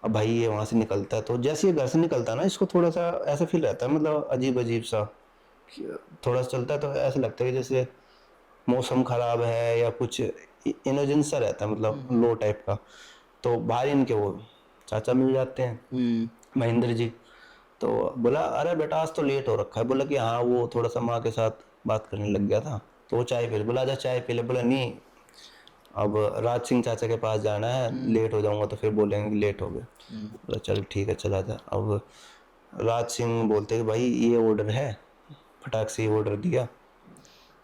अब भाई ये वहाँ से निकलता है, तो जैसे ये घर से निकलता है ना, इसको थोड़ा सा ऐसा फील रहता है, मतलब अजीब अजीब सा। थोड़ा सा चलता है तो ऐसा लगता है कि जैसे मौसम खराब है या कुछ इमरजेंसी सा रहता है, मतलब लो टाइप का। तो बाहर इनके वो चाचा मिल जाते हैं, महेंद्र जी। तो बोला अरे बेटा आज तो लेट हो रखा है। बोला कि हाँ वो थोड़ा सा माँ के साथ बात करने लग गया था, तो वो चाय पी ले। बोला आजा चाय पी ले। बोला नहीं अब राज सिंह चाचा के पास जाना है, लेट हो जाऊंगा तो फिर बोलेंगे कि लेट हो गए। बोला चल ठीक है चला जा। अब राज सिंह बोलते कि भाई ये ऑर्डर है, फटाक से ये ऑर्डर दिया।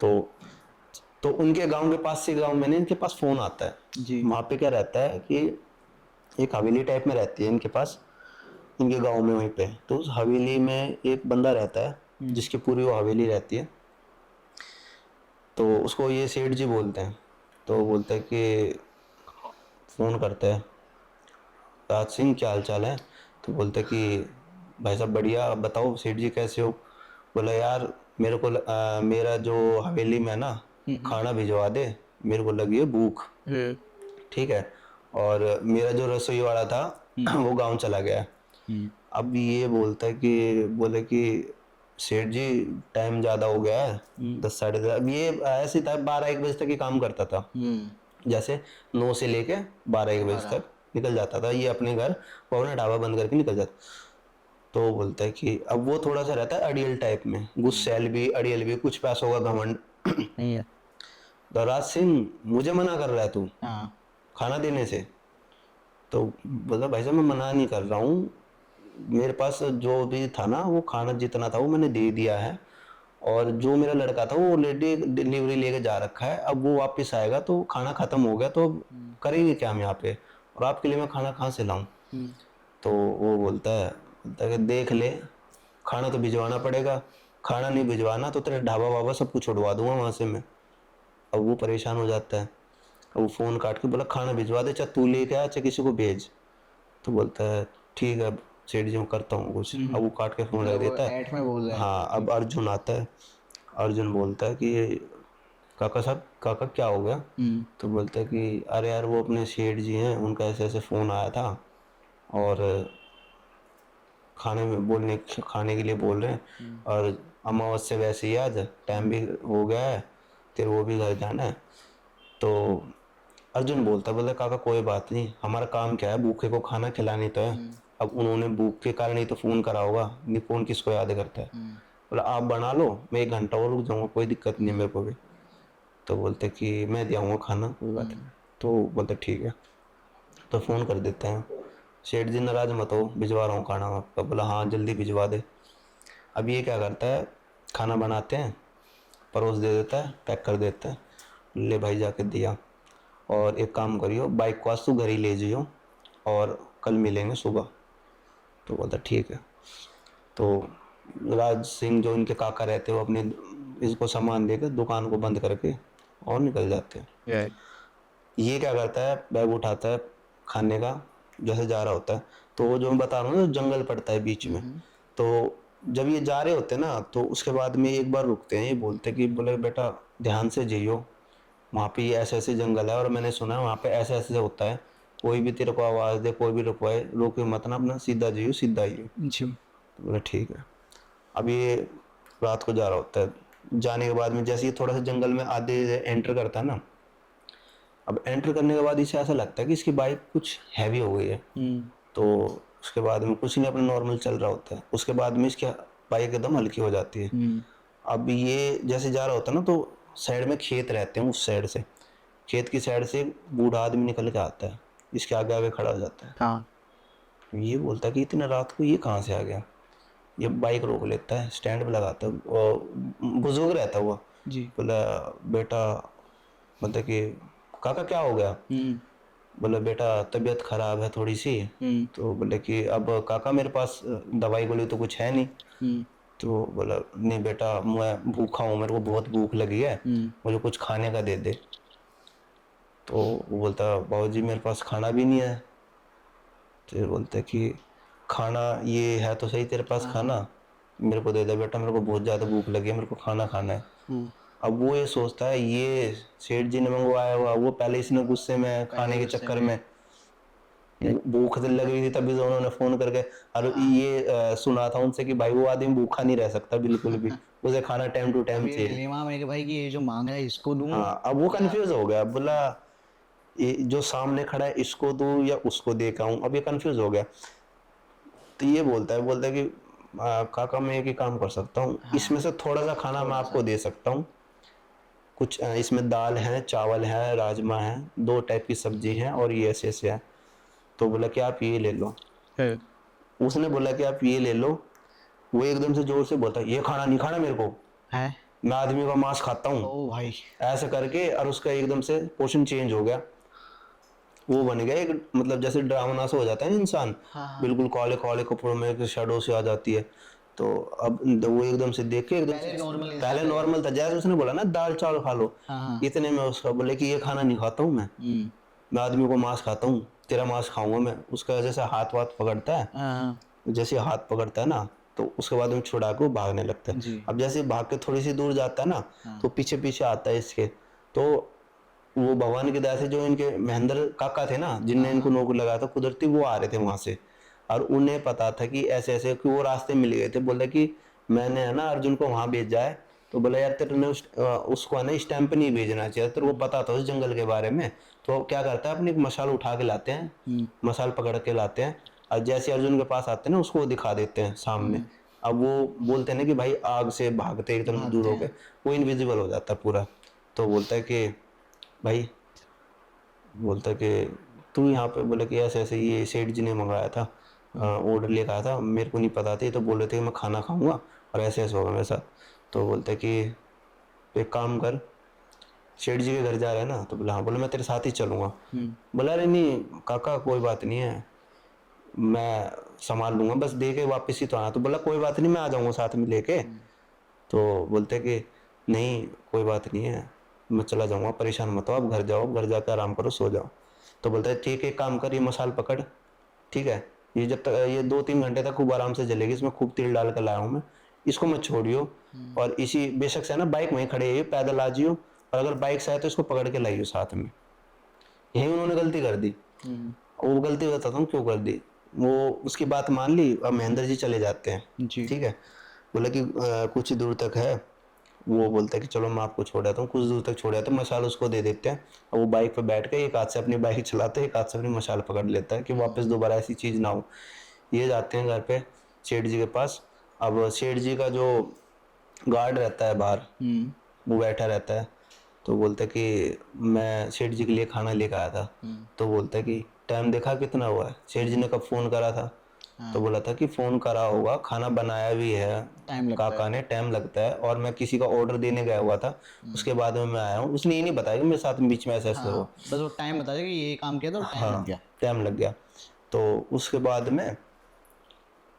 तो उनके गांव के पास से गांव में ना इनके पास फोन आता है। जी। वहाँ पे क्या रहता है कि एक हवेली टाइप में रहती है इनके पास, इनके गांव में वहीं पे। तो उस हवेली में एक बंदा रहता है जिसकी पूरी वो हवेली रहती है। तो उसको ये सेठ जी बोलते हैं। तो बोलते हैं कि फ़ोन करते हैं, राज सिंह क्या हाल चाल है? तो बोलते हैं कि भाई साहब बढ़िया, आप बताओ सेठ जी कैसे हो? बोला यार मेरे को मेरा जो हवेली में ना खाना भिजवा दे, मेरे को लगी है भूख, ठीक है, और मेरा जो रसोई वाला था वो गांव चला गया है। अब ये बोलता है कि बोले कि सेठ जी टाइम ज़्यादा हो गया है, 10 साढ़े 10। अब ये ऐसे था 12-1 बजे तक ही काम करता था। जैसे 9 से लेके 12-1 बजे तक निकल जाता था ये अपने घर, वो अपना ढाबा बंद करके निकल जाता। तो वो बोलता है कि अब वो थोड़ा सा रहता है अड़ियल टाइप में, गुस्सैल भी अड़ियल भी, कुछ पैसों का घमंड। नहीं है। तो राज सिंह मुझे मना कर रहा है तू हाँ। खाना देने से? तो बोला भाई साहब मैं मना नहीं कर रहा हूँ, मेरे पास जो भी था ना वो खाना जितना था वो मैंने दे दिया है, और जो मेरा लड़का था वो ऑलरेडी डिलीवरी लेके जा रखा है, अब वो वापस आएगा तो खाना खत्म हो गया तो करेंगे क्या हम यहाँ पे, और आपके लिए मैं खाना कहाँ से लाऊं? तो वो बोलता है कि देख ले, खाना तो भिजवाना पड़ेगा, खाना नहीं भिजवाना तो तेरे ढाबा वाबा सब कुछ उड़वा दूंगा वहां से मैं। अब वो परेशान हो जाता है, अब वो फोन काट के बोला खाना भिजवा दे, चाहे तू लेके आ चाहे किसी को भेज। तो बोलता है ठीक है सेठ जी मैं करता हूँ कुछ। अब वो काट के फोन रख देता है। ऐट में बोल रहा है। हाँ अब अर्जुन आता है, अर्जुन बोलता है कि काका साहब, काका क्या हो गया? तो बोलता है कि अरे यार वो अपने सेठ जी हैं, उनका ऐसे ऐसे फ़ोन आया था और खाने के लिए बोल रहे हैं, और अमावस्या वैसे ही आज टाइम भी हो गया है, तेरे वो भी घर जाना है। तो अर्जुन बोला काका कोई बात नहीं, हमारा काम क्या है, भूखे को खाना खिलानी तो है। अब उन्होंने भूख के कारण ही तो फ़ोन करा होगा, नहीं फ़ोन किसको याद करता है। बोला आप बना लो, मैं 1 घंटा और रुक जाऊँगा, कोई दिक्कत नहीं है मेरे को भी। तो बोलते कि मैं दे आऊँगा खाना, कोई बात नहीं। तो बोलते ठीक है, तो फ़ोन कर देते हैं, सेठ जी नाराज़ मत हो, भिजवा रहा हूँ खाना आपका। बोला हाँ जल्दी भिजवा दे। अब ये क्या करता है, खाना बनाते हैं, परोस दे देता है, पैक कर देता है, ले भाई जाके दिया, और एक काम करियो बाइक को आज तू घर ही ले जाइयो और कल मिलेंगे सुबह। तो बोलता ठीक है। तो राज सिंह जो इनके काका रहते हैं वो अपने इसको सामान देकर दुकान को बंद करके और निकल जाते हैं। ये क्या करता है, बैग उठाता है खाने का, जैसे जा रहा होता है, तो वो जो मैं बता रहा हूँ ना जंगल पड़ता है बीच में, तो जब ये जा रहे होते हैं ना तो उसके बाद में एक बार रुकते हैं, ये बोलते हैं कि बोले बेटा ध्यान से जाइयो, वहाँ पे ये ऐसे ऐसे जंगल है और मैंने सुना है वहाँ पे ऐसे ऐसे होता है, कोई भी तेरे को आवाज़ दे, कोई भी रुकवाए, रोके मत ना, अपना सीधा जाइयो सीधा आइयो। तो बोले ठीक है। अब ये रात को जा रहा होता है, जाने के बाद में जैसे ये थोड़ा सा जंगल में आधे एंटर करता है ना, अब एंटर करने के बाद इसे ऐसा लगता है कि इसकी बाइक कुछ हैवी हो गई है। तो उसके बाद में कुछ नहीं, अपना नॉर्मल चल रहा होता है, उसके बाद में इसकी बाइक एकदम हल्की हो जाती है। अब ये जैसे जा रहा होता है ना तो साइड में खेत रहते हैं, उस साइड से, खेत की साइड से एक बूढ़ा आदमी निकल के आता है, इसके आगे आगे खड़ा हो जाता है। हाँ। ये बोलता है कि इतने रात को ये कहाँ से आ गया? ये बाइक रोक लेता है, स्टैंड पे लगाता है, और बुजुर्ग रहता है वो। जी। बोला बेटा, मतलब कि काका क्या हो गया? बोला बेटा तबीयत खराब है थोड़ी सी। तो बोले कि अब काका मेरे पास दवाई गोली तो कुछ है नहीं। तो बोला नहीं बेटा मैं भूखा हूँ, मेरे को बहुत भूख लगी है, मुझे कुछ खाने का दे दे। तो वो बोलता बाबूजी मेरे पास खाना भी नहीं है। तो बोलते कि खाना ये है तो सही तेरे पास खाना, मेरे को दे दे बेटा, मेरे को बहुत ज़्यादा भूख लगी है, मेरे को खाना खाना है। अब वो ये सोचता है ये सेठ जी ने मंगवाया हुआ, वो पहले इसने गुस्से में खाने के चक्कर में, भूख लग रही थी तभी तो उन्होंने फोन करके, और ये सुना था उनसे कि भाई वो आदमी भूखा नहीं रह सकता बिल्कुल भी, उसे खाना टाइम टू टाइम चाहिए। डिलेमा में कि भाई कि ये जो मांग रहा है इसको दूं। हाँ अब वो कंफ्यूज हो गया, बोला ये जो सामने खड़ा है इसको दूं या उसको दे के आऊं, अब ये कंफ्यूज हो गया। तो ये बोलता है कि काका मैं एक ही काम कर सकता हूँ, इसमें से थोड़ा सा खाना मैं आपको दे सकता हूँ, कुछ इसमें दाल है, चावल है, राजमा है, 2 टाइप की सब्जी है, और ये ऐसे ऐसे है। तो बोला कि आप ये ले लो। उसने बोला कि आप ये ले लो, वो एकदम से जोर से बोलता ये खाना नहीं खाना मेरे को है, मैं आदमी का मांस खाता हूँ। ओ भाई। ऐसे करके और उसका एकदम से पोर्शन चेंज हो गया, वो बन गया एक मतलब जैसे ड्रामना सा हो जाता है ना इंसान, बिल्कुल काले काले कपड़ों में एक शैडो से आ जाती है। तो अब वो एकदम से देख के एकदम से पहले नॉर्मल था, जैसे उसने बोला ना दाल चावल खा लो, इतने में उसका बोले कि ये खाना नहीं खाता हूँ मैं आदमी को मांस खाता हूँ, तेरा मांस खाऊंगा मैं। उसका जैसे हाथ वाथ पकड़ता है, जैसे हाथ पकड़ता है ना तो उसके बाद में छुड़ा के वो भागने लगता है। अब जैसे भाग के थोड़ी सी दूर जाता है ना तो पीछे पीछे आता है इसके। तो वो भगवान की दया से जो इनके महेंद्र काका थे ना जिनने इनको नौकरी लगाया था कुदरती, वो आ रहे थे वहां से, और उन्हें पता था कि ऐसे ऐसे कि वो रास्ते मिल गए थे। बोले कि मैंने है ना अर्जुन को वहां भेजा है तो बोला यार तेरे ने उसको है ना स्टैंप नहीं भेजना चाहिए, तेरे को पता था उस जंगल के बारे में। तो क्या करता है, अपनी एक मशाल उठा के लाते हैं, मशाल पकड़ के लाते हैं, और जैसे अर्जुन के पास आते हैं ना उसको वो दिखा देते हैं सामने। अब वो बोलते हैं ना कि भाई आग से भागते एकदम दूर भागते होके, वो इनविजिबल हो जाता है पूरा। तो बोलता है कि भाई, बोलता है कि तू यहाँ पे, बोले कि ऐसे ऐसे ये सेठ जी ने मंगाया था, ऑर्डर लेकर आया था, मेरे को नहीं पता था, ये तो बोल रहे थे कि मैं खाना खाऊंगा और ऐसे ऐसे होगा मेरे साथ। तो बोलता है कि एक काम कर, सेठ जी के घर जा रहा है ना, तो बोला हाँ, बोला मैं तेरे साथ ही चलूंगा। बोला अरे नहीं काका कोई बात नहीं है, मैं संभाल लूंगा, बस दे के वापस ही तो आना। तो बोला कोई बात नहीं, मैं आ जाऊंगा साथ में लेके। तो बोलते कि नहीं कोई बात नहीं है, मैं चला जाऊंगा, परेशान मत हो, आप घर जाओ, घर जाकर आराम करो, सो जाओ। तो बोलता है ठीक है, एक काम कर, ये मसाल पकड़, ठीक है, ये जब तक ये 2-3 घंटे तक खूब आराम से जलेगी, इसमें खूब तेल डाल कर लाया हूँ मैं, इसको मत छोड़ियो। और इसी बेशक से है ना बाइक वहीं खड़े है, पैदल आ जियो, और अगर बाइक से आए तो इसको पकड़ के लाइयो साथ में। यही उन्होंने गलती कर दी। वो गलती बताता हूँ क्यों कर दी। वो उसकी बात मान ली, अब महेंद्र जी चले जाते हैं, जी। ठीक है। बोला कि कुछ ही दूर तक है, वो बोलता है कि चलो मैं आपको छोड़ आता हूँ, कुछ दूर तक छोड़ आता हूँ, मशाल उसको दे देते हैं, और वो बाइक पे बैठ के एक हाथ से अपनी बाइक चलाते हैं, एक हाथ से अपनी मशाल पकड़ लेता है कि वापस दोबारा ऐसी चीज़ ना हो। ये जाते हैं घर पे सेठ जी के पास। अब सेठ जी का जो गार्ड रहता है बाहर, वो बैठा रहता है। तो बोलता है कि मैं सेठ जी के लिए खाना लेकर आया था। तो बोलता है कि टाइम देखा कितना हुआ है, सेठ जी ने कब फ़ोन करा था। तो बोला था कि फ़ोन करा होगा, खाना बनाया भी है टाइम लगता काका ने, टाइम लगता है, और मैं किसी का ऑर्डर देने गया हुआ था, उसके बाद में मैं आया हूँ। उसने ये नहीं बताया कि मेरे साथ बीच में ऐसा ऐसा हुआ। बस वो टाइम बता देगा कि ये काम किया था और टाइम लग गया। टाइम लग गया। तो उसके बाद में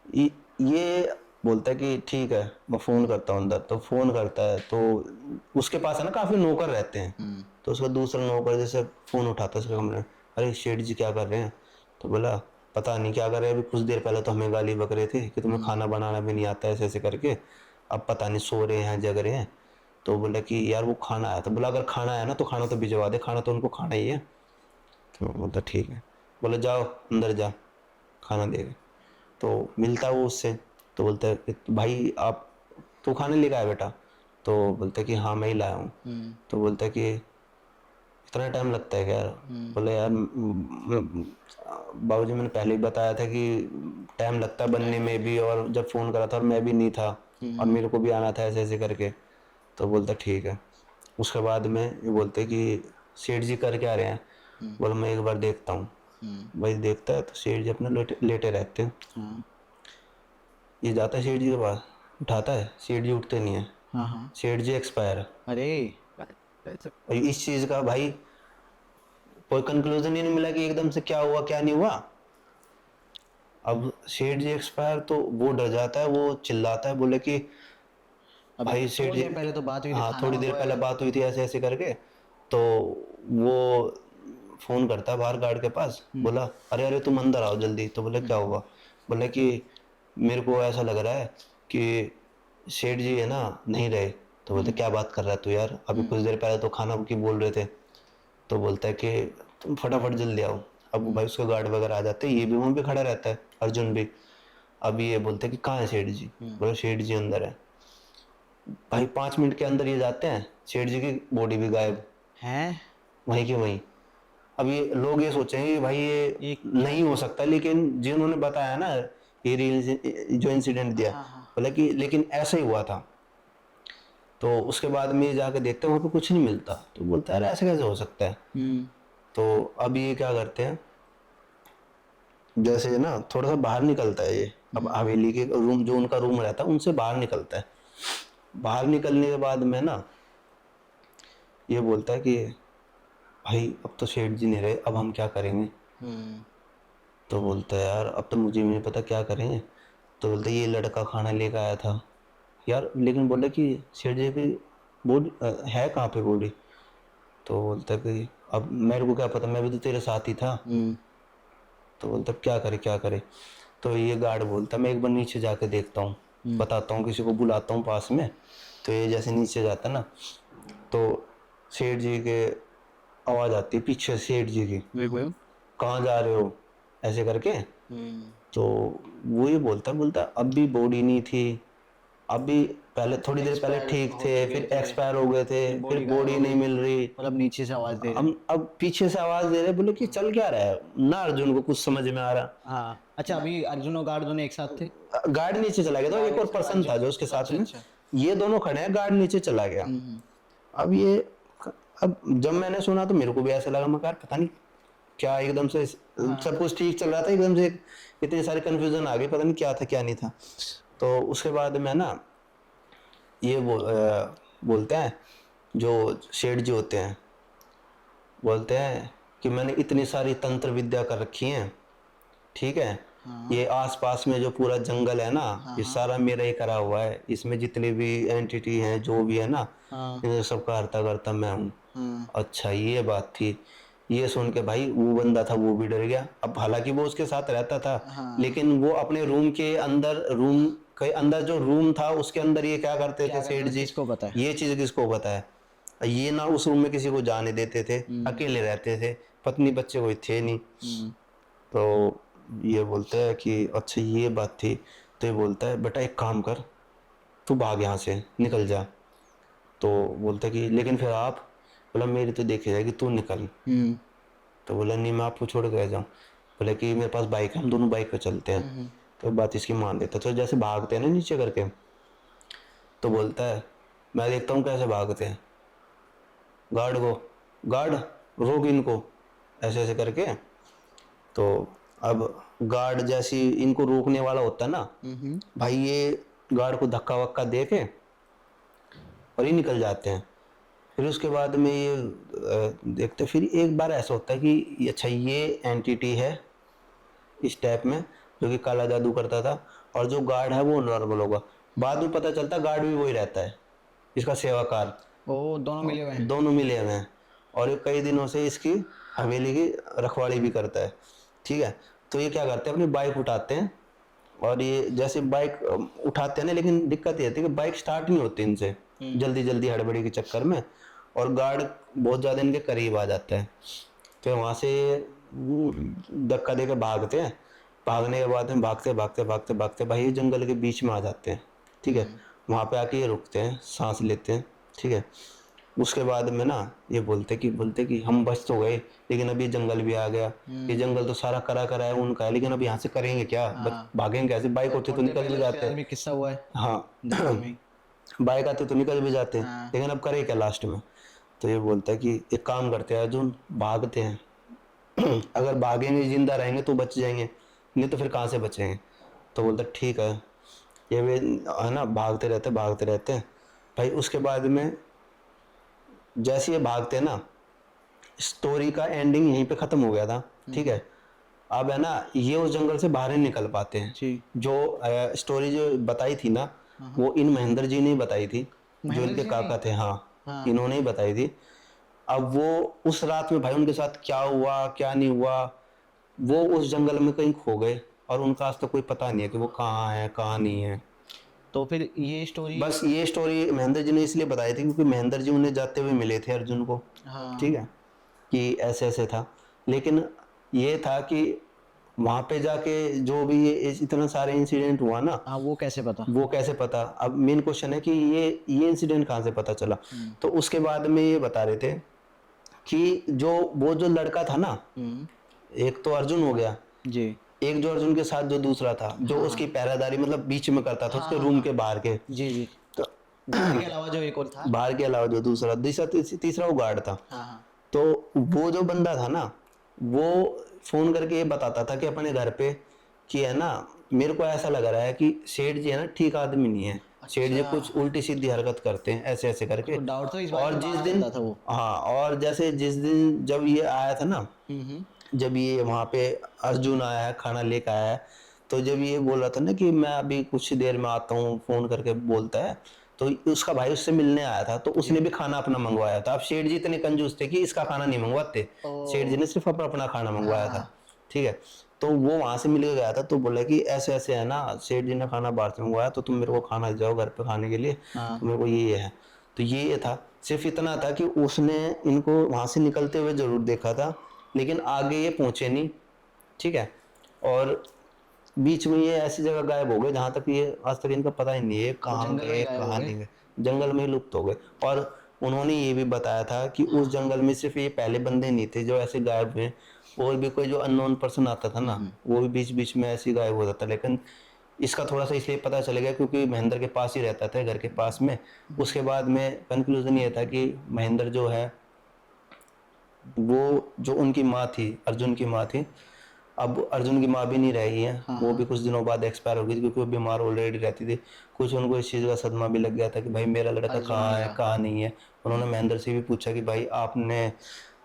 ये बोलता है कि ठीक है मैं फ़ोन करता हूँ अंदर। तो फ़ोन करता है, तो उसके पास है ना काफ़ी नौकर रहते हैं। तो उसका दूसरा नौकर जैसे फ़ोन उठाता है उसके कमरे में, अरे सेठ जी क्या कर रहे हैं। तो बोला पता नहीं क्या कर रहे हैं, अभी कुछ देर पहले तो हमें गाली बक रहे थे कि तुम्हें खाना बनाना भी नहीं आता, ऐसे ऐसे करके, अब पता नहीं सो रहे हैं जग रहे हैं। तो बोला कि यार वो खाना आया था। बोला अगर खाना आया ना तो खाना तो भिजवा दे, खाना तो उनको खाना ही है। तो बोलता ठीक है। बोला जाओ अंदर जा, खाना दे। तो मिलता है वो उससे। तो बोलता है कि भाई आप तो खाने लेकर आया बेटा। तो बोलता है कि हाँ मैं ही लाया हूँ। तो बोलता है कि इतना टाइम लगता है क्या यार। बोले यार बाबूजी मैंने पहले ही बताया था कि टाइम लगता है बनने में भी, और जब फ़ोन करा था और मैं भी नहीं था, और मेरे को भी आना था ऐसे ऐसे करके। तो बोलता ठीक है। उसके बाद में ये बोलते कि सेठ जी कर क्या रहे हैं। बोला मैं एक बार देखता हूँ। भाई देखता है तो सेठ जी अपने लेटे रहते हैं। ये जाता है सेठ जी के पास, उठाता है, सेठ जी उठते नहीं है, हाँ। सेठ जी एक्सपायर है। अरे और इस चीज़ का भाई कोई कंक्लूजन ही नहीं मिला कि एकदम से क्या हुआ क्या नहीं हुआ। अब सेठ जी एक्सपायर, तो वो डर जाता है, वो चिल्लाता है, बोले कि भाई सेठ थोड़ी जी, देर पहले तो बात हुई थी, हाँ खाना थोड़ी देर मंगवाया पहले था। बात हुई थी ऐसे ऐसे करके। तो वो फोन करता है बाहर गार्ड के पास, बोला अरे अरे तुम अंदर आओ जल्दी। तो बोले क्या हुआ। बोले कि मेरे को ऐसा लग रहा है कि सेठ जी है ना नहीं रहे। तो बोलते क्या बात कर रहा है तू यार, अभी कुछ देर पहले तो खाना की बोल रहे थे। तो बोलता है कि तुम फटाफट जल्दी आओ। अब भाई उसके गार्ड वगैरह आ जाते हैं, ये भी वहाँ पे खड़ा रहता है, अर्जुन भी। अब ये बोलते हैं कि कहाँ है सेठ जी। बोले सेठ जी अंदर है। भाई 5 मिनट के अंदर ये जाते हैं, सेठ जी की बॉडी भी गायब, हैं? वहीं की वहीं। अब ये लोग ये सोचेंगे कि भाई ये ये नहीं हो सकता, लेकिन जिन्होंने बताया ना ये रील जो इंसिडेंट दिया, बोला कि लेकिन ऐसा ही हुआ था। तो उसके बाद में ये जाके देखते हैं वहाँ पे कुछ नहीं मिलता। तो बोलता है अरे ऐसे कैसे हो सकता है। तो अब ये क्या करते हैं, जैसे ना थोड़ा सा बाहर निकलता है ये, अब हवेली के रूम जो उनका रूम रहता है उनसे बाहर निकलता है। बाहर निकलने के बाद में ना ये बोलता है कि भाई अब तो सेठ जी नहीं रहे, अब हम क्या करेंगे। तो बोलता है यार अब तो मुझे भी नहीं पता क्या करेंगे। तो बोलता है ये लड़का खाना लेकर आया था यार, लेकिन बोला कि सेठ जी की बॉडी है कहाँ पे बॉडी। तो बोलता है कि अब मेरे को क्या पता, मैं भी तो तेरे साथ ही था। तो बोलता क्या करे क्या करे। तो ये गार्ड बोलता मैं एक बार नीचे जाके देखता हूँ, बताता हूँ किसी को बुलाता हूँ पास में। तो ये जैसे नीचे जाता ना, तो सेठ जी के आवाज़ आती है पीछे से, सेठ जी की, कहाँ जा रहे हो ऐसे करके। तो वो ये बोलता अब भी बॉडी नहीं थी, अभी पहले थोड़ी देर पहले Expire ठीक हो थे, चुके फिर थे, एक्सपायर हो गए थे, फिर गायब बॉडी हो नहीं गई, मिल रही। मतलब नीचे से आवाज दे रहे। अब पीछे से आवाज दे रहे, बोले कि चल क्या रहा है ना, अर्जुन को कुछ समझ में आ रहा। हाँ अच्छा, अभी अर्जुन और गार्ड दोनों एक साथ थे। गार्ड नीचे चला गया था, एक और पर्सन था जो उसके साथ अच्छा में, अच्छा। ये दोनों खड़े हैं, गार्ड नीचे चला गया। अब ये, अब जब मैंने सुना तो मेरे को भी ऐसा लगा, मैं यार पता नहीं क्या, एकदम से सब कुछ ठीक चल रहा था, एकदम से इतनी सारी कंफ्यूजन आ गई, पता नहीं क्या था क्या नहीं था। तो उसके बाद मैं ना ये बोलते हैं जो सेठ जी होते हैं, बोलते हैं कि मैंने इतनी सारी तंत्र विद्या कर रखी है, ठीक है, ये आसपास में जो पूरा जंगल है ना, ये सारा मेरा ही करा हुआ है, इसमें जितनी भी एंटिटी हैं जो भी है ना, हाँ इन सबका हर्ता करता मैं हूँ। हाँ अच्छा ये बात थी। ये सुन के भाई वो बंदा था वो भी डर गया। अब हालांकि वो उसके साथ रहता था, हाँ। लेकिन वो अपने रूम के अंदर, रूम के अंदर जो रूम था उसके अंदर ये क्या करते थे सेठ जी, किसको पता है। ये चीज किसको पता है। ये ना उस रूम में किसी को जाने देते थे, अकेले रहते थे, पत्नी बच्चे कोई थे नहीं। तो ये बोलते हैं कि अच्छा ये बात थी। तो ये बोलता है बेटा एक काम कर, तू भाग यहाँ से, निकल जा। तो बोलता है कि लेकिन फिर आप, बोला मेरी तो देखी जाएगी, तू निकल। तो बोला नहीं मैं आपको छोड़ कर जाऊँ। बोले कि मेरे पास बाइक है, हम दोनों बाइक पे चलते हैं। तो बात इसकी मान लेता। तो जैसे भागते हैं ना नीचे करके, तो बोलता है मैं देखता हूँ कैसे भागते हैं, गार्ड को, गार्ड रोक इनको, ऐसे ऐसे करके। तो अब गार्ड जैसी इनको रोकने वाला होता है ना, भाई ये गार्ड को धक्का वक्का दे के और ये निकल जाते हैं। फिर उसके बाद में ये देखते, फिर एक बार ऐसा होता है कि अच्छा ये एंटिटी है इस टाइप में जो कि काला जादू करता था, और जो गार्ड है वो नॉर्मल होगा। बाद में पता चलता गार्ड भी वही रहता है, इसका सेवाकार, वो दोनों मिले हुए हैं। दोनों मिले हुए हैं, और ये कई दिनों से इसकी हवेली की रखवाली भी करता है, ठीक है। तो ये क्या करते हैं, अपनी बाइक उठाते हैं, और ये जैसे बाइक उठाते हैं ना, लेकिन दिक्कत ये आती है कि बाइक स्टार्ट नहीं होती इनसे, जल्दी जल्दी हड़बड़ी के चक्कर में, और गार्ड बहुत ज़्यादा इनके करीब आ जाता है। तो वहाँ से वो धक्का दे के भागते हैं। भागने के बाद में भागते भागते भागते भागते भाई ये जंगल के बीच में आ जाते हैं, ठीक है। वहाँ पे आके ये रुकते हैं, सांस लेते हैं, ठीक है। उसके बाद में ना ये बोलते कि हम बच तो गए, लेकिन अब ये जंगल भी आ गया। ये जंगल तो सारा करा करा है उनका है, लेकिन अब यहाँ से करेंगे क्या, भागेंगे कैसे, बाइक होती तो निकल भी जाते। भी किस्सा हुआ है हाँ जंगल में। बाइक आते तो निकल भी जाते हैं, हाँ। लेकिन अब करे क्या लास्ट में। तो ये बोलता है कि एक काम करते हैं अर्जुन, भागते हैं अगर भागेंगे जिंदा रहेंगे तो बच जाएंगे, नहीं तो फिर कहाँ से बचेंगे। तो बोलता ठीक है। ये वे है ना, भागते रहते हैं भाई। उसके बाद में जैसे ये भागते हैं ना, स्टोरी का एंडिंग यहीं पे खत्म हो गया था, ठीक है। अब है ना ये उस जंगल से बाहर नहीं निकल पाते हैं। जी। जो स्टोरी जो बताई थी ना, वो इन महेंद्र जी ने ही बताई थी, जो इनके काका थे, हाँ इन्होंने ही बताई थी। अब वो उस रात में भाई उनके साथ क्या हुआ क्या नहीं हुआ, वो उस जंगल में कहीं खो गए, और उनका आज तक कोई पता नहीं है कि वो कहाँ है कहाँ नहीं है। तो फिर ये स्टोरी, बस ये स्टोरी महेंद्र जी ने इसलिए बताई थी क्योंकि महेंद्र जी उन्हें जाते हुए मिले थे अर्जुन को, हाँ ठीक है, कि ऐसे ऐसे था। लेकिन ये था कि वहां पे जाके जो भी ये इतना सारे इंसिडेंट हुआ ना, हाँ वो कैसे पता। वो कैसे पता। अब मेन क्वेश्चन है कि ये इंसिडेंट कहाँ से पता चला। तो उसके बाद में ये बता रहे थे कि वो जो लड़का था ना, एक तो अर्जुन हो गया जी एक जो अर्जुन के साथ जो दूसरा था, जो उसकी पहरेदारी मतलब बीच में करता था, उसके रूम के बाहर के, जी जी। तो बाहर के अलावा जो एक और था। बाहर के अलावा जो दूसरा तीसरा वो गार्ड था। हाँ तो वो जो बंदा था ना, वो फोन करके ये बताता था कि अपने घर पे कि है ना, मेरे को ऐसा लग रहा है कि सेठ जी है ना ठीक आदमी नहीं है, सेठ जी कुछ उल्टी सीधी हरकत करते हैं ऐसे ऐसे करके। तो डाउट तो इस बात और में जिस बाहर दिन आता था वो। हाँ, और जैसे जिस दिन जब ये आया था ना, जब ये वहाँ पे अर्जुन आया है खाना लेकर आया है, तो जब ये बोल रहा था ना कि मैं अभी कुछ देर में आता हूँ, फोन करके बोलता है, तो उसका भाई उससे मिलने आया था, तो उसने भी खाना अपना मंगवाया था। अब सेठ जी इतने कंजूस थे कि इसका खाना नहीं मंगवाते, सेठ जी ने सिर्फ अपना खाना मंगवाया था, ठीक है। तो वो वहां से मिल के गया था, तो बोला कि ऐसे ऐसे है ना, सेठ जी ने खाना बाहर से मंगवाया, तो तुम मेरे को खाना दे जाओ घर पे खाने के लिए, तो मेरे को ये है। तो ये था, सिर्फ इतना था कि उसने इनको वहां से निकलते हुए जरूर देखा था, लेकिन आगे ये पहुंचे नहीं, ठीक है। और बीच में ये ऐसी जगह गायब हो गए जहां तक ये आज तक इनका पता ही नहीं है कहाँ जंगल में गए गायब हो कहाँ गए। नहीं गए, जंगल में ही लुप्त हो गए। और उन्होंने ये भी बताया था कि उस जंगल में सिर्फ ये पहले बंदे नहीं थे जो ऐसे गायब हुए, और भी कोई जो अननोन पर्सन आता था ना वो भी बीच बीच में ऐसे ही गायब हो जाता। लेकिन इसका थोड़ा सा इसलिए पता चलेगा क्योंकि महेंद्र के पास ही रहता था, घर के पास में। उसके बाद में कंक्लूजन ये था कि महेंद्र जो है वो जो उनकी माँ थी, अर्जुन की माँ थी, अब अर्जुन की माँ भी नहीं रही है, वो भी कुछ दिनों बाद एक्सपायर हो गई थी क्योंकि वो बीमार ऑलरेडी रहती थी। कुछ उनको इस चीज़ का सदमा भी लग गया था कि भाई मेरा लड़का कहाँ है कहाँ नहीं है। उन्होंने महेंद्र से भी पूछा कि भाई आपने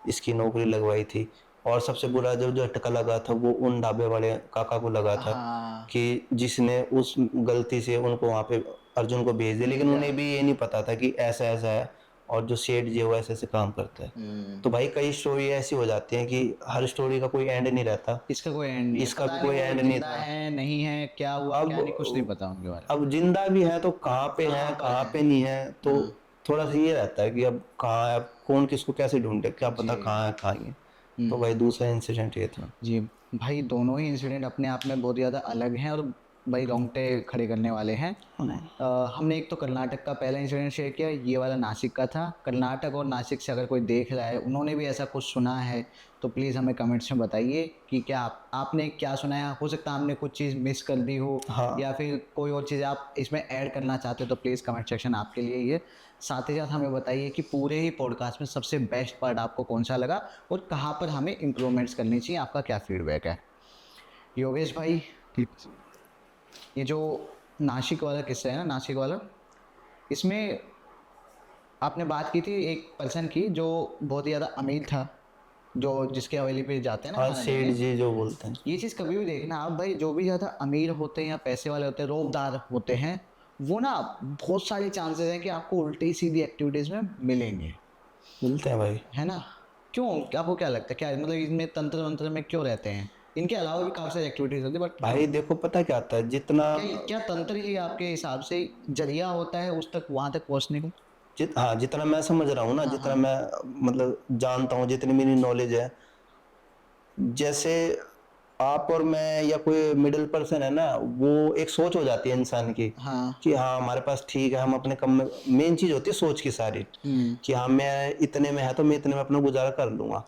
इसकी नौकरी लगवाई थी। और सबसे बुरा जो जो झटका लगा था वो उन ढाबे वाले काका को लगा था हाँ कि जिसने उस गलती से उनको वहाँ पे अर्जुन को भेज दिया, लेकिन उन्हें भी ये नहीं पता था कि ऐसा ऐसा है और जो सेठ जी है वो ऐसे ऐसे काम करता है। तो भाई कई स्टोरी ऐसी हो जाती हैं कि हर स्टोरी का कोई एंड नहीं रहता। इसका कोई एंड नहीं है, इसका पता भी नहीं कोई वो एंड नहीं जिंदा था। है नहीं है, क्या हुआ क्या नहीं, कुछ नहीं पता उनके बारे में। अब जिंदा भी है तो कहाँ पे है कहाँ पे नहीं है, तो थोड़ा सा ये रहता है कि अब कहाँ है, अब कौन किसको कैसे ढूंढे, क्या पता कहाँ है कहाँ नहीं है। तो भाई दूसरा इंसिडेंट ये था। जी भाई, दोनों ही इंसिडेंट अपने आप में बहुत ज़्यादा अलग हैं और भाई रोंगटे खड़े करने वाले हैं। हमने एक तो कर्नाटक का पहला इंसिडेंट शेयर किया, ये वाला नासिक का था। कर्नाटक और नासिक से अगर कोई देख रहा है, उन्होंने भी ऐसा कुछ सुना है, तो प्लीज़ हमें कमेंट्स में बताइए कि क्या आपने क्या सुना है। हो सकता है हमने कुछ चीज़ मिस कर दी हो, या फिर कोई और चीज़ आप इसमें ऐड करना चाहते हो, तो प्लीज़ कमेंट सेक्शन आपके लिए ये। साथ ही साथ हमें बताइए कि पूरे ही पॉडकास्ट में सबसे बेस्ट पार्ट आपको कौन सा लगा और कहाँ पर हमें इम्प्रूवमेंट्स करनी चाहिए, आपका क्या फीडबैक है। योगेश भाई, ये जो नासिक वाला किस्सा है ना, नासिक वाला, इसमें आपने बात की थी एक पर्सन की जो बहुत ही ज़्यादा अमीर था, जो जिसके हवेली पे जाते हैं ना हाँ खाना सेठ लेने। जी जो बोलते हैं। ये चीज़ कभी भी देखना आप भाई, जो भी ज़्यादा अमीर होते हैं या पैसे वाले होते हैं, रोबदार होते हैं, वो ना बहुत सारे चांसेस हैं कि आपको उल्टी सीधी एक्टिविटीज़ में मिलेंगे, मिलते हैं भाई। है ना। क्यों, आपको क्या लगता है, क्या मतलब इसमें तंत्र मंत्र में क्यों रहते हैं? इनके अलावा भी काफ़ी सारी एक्टिविटीज़ होती है, बट भाई देखो पता क्या आता है, जितना क्या तंत्र ही आपके हिसाब से जरिया होता है उस तक, वहां तक पहुंचने को? हाँ जितना मैं समझ रहा हूँ ना, जितना मैं मतलब जानता हूँ, जितनी मेरी नॉलेज है, जैसे आप और मैं या कोई मिडिल पर्सन है ना, वो एक सोच हो जाती है इंसान की हाँ। कि हाँ हमारे पास ठीक है, हम अपने कम में, मेन चीज होती है सोच की सारी, कि हाँ मैं इतने में है तो मैं इतने में अपना गुजारा कर लूंगा।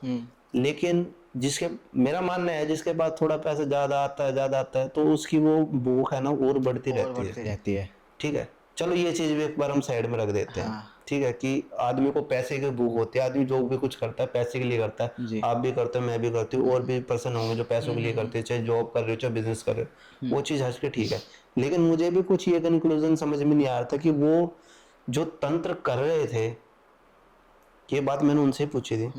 लेकिन जिसके, मेरा मानना है जिसके पास थोड़ा पैसा ज्यादा आता है तो उसकी वो भूख है ना और बढ़ती रहती है। ठीक है, चलो ये चीज भी एक बार हम साइड में रख देते हैं। ठीक है कि आदमी को पैसे की भूख होती है, आदमी जो भी कुछ करता है पैसे के लिए करता है। आप भी करते हो, मैं भी करती हूँ, और भी पर्सन होंगे जो पैसों के लिए करते हैं, चाहे जॉब कर रहे हो चाहे बिजनेस कर रहे हो, वो चीज हंस के ठीक है। लेकिन मुझे भी कुछ ये कंक्लूजन समझ में नहीं आ रहा था कि वो जो तंत्र कर रहे थे, ये बात मैंने उनसे पूछी थी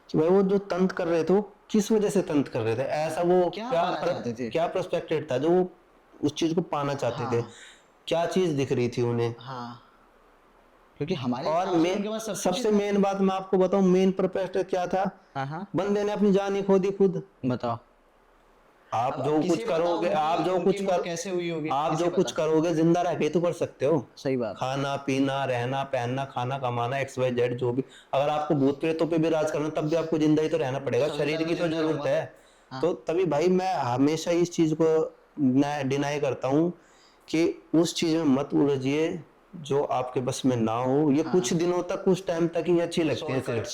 कि भाई वो जो तंत्र कर रहे थे वो किस वजह से तंत्र कर रहे थे, ऐसा वो क्या पर्सपेक्टिव था जो वो उस चीज को पाना चाहते थे, क्या चीज दिख रही थी उन्हें। क्योंकि हमारे और मेन सबसे मेन बात मैं आपको बताऊं, मेन पर्सपेक्टिव क्या था, बंदे ने अपनी जान ही खो दी खुद। बताओ, आप जो कुछ करोगे, आप जो कुछ कर कैसे हुई होगी, आप जो कुछ करोगे जिंदा रह के तो कर सकते हो। सही बात। खाना पीना रहना पहनना खाना कमाना XYZ जो भी, अगर आपको भूत प्रेतों पे भी राज करना तब भी आपको जिंदा ही तो रहना पड़ेगा, शरीर की तो जरूरत है। तो तभी भाई मैं हमेशा इस चीज को डिनाई करता हूँ कि उस चीज में मत उलझिए जो आपके बस में ना हो। ये कुछ दिनों तक, कुछ टाइम तक ही अच्छी लगती है सिर्फ,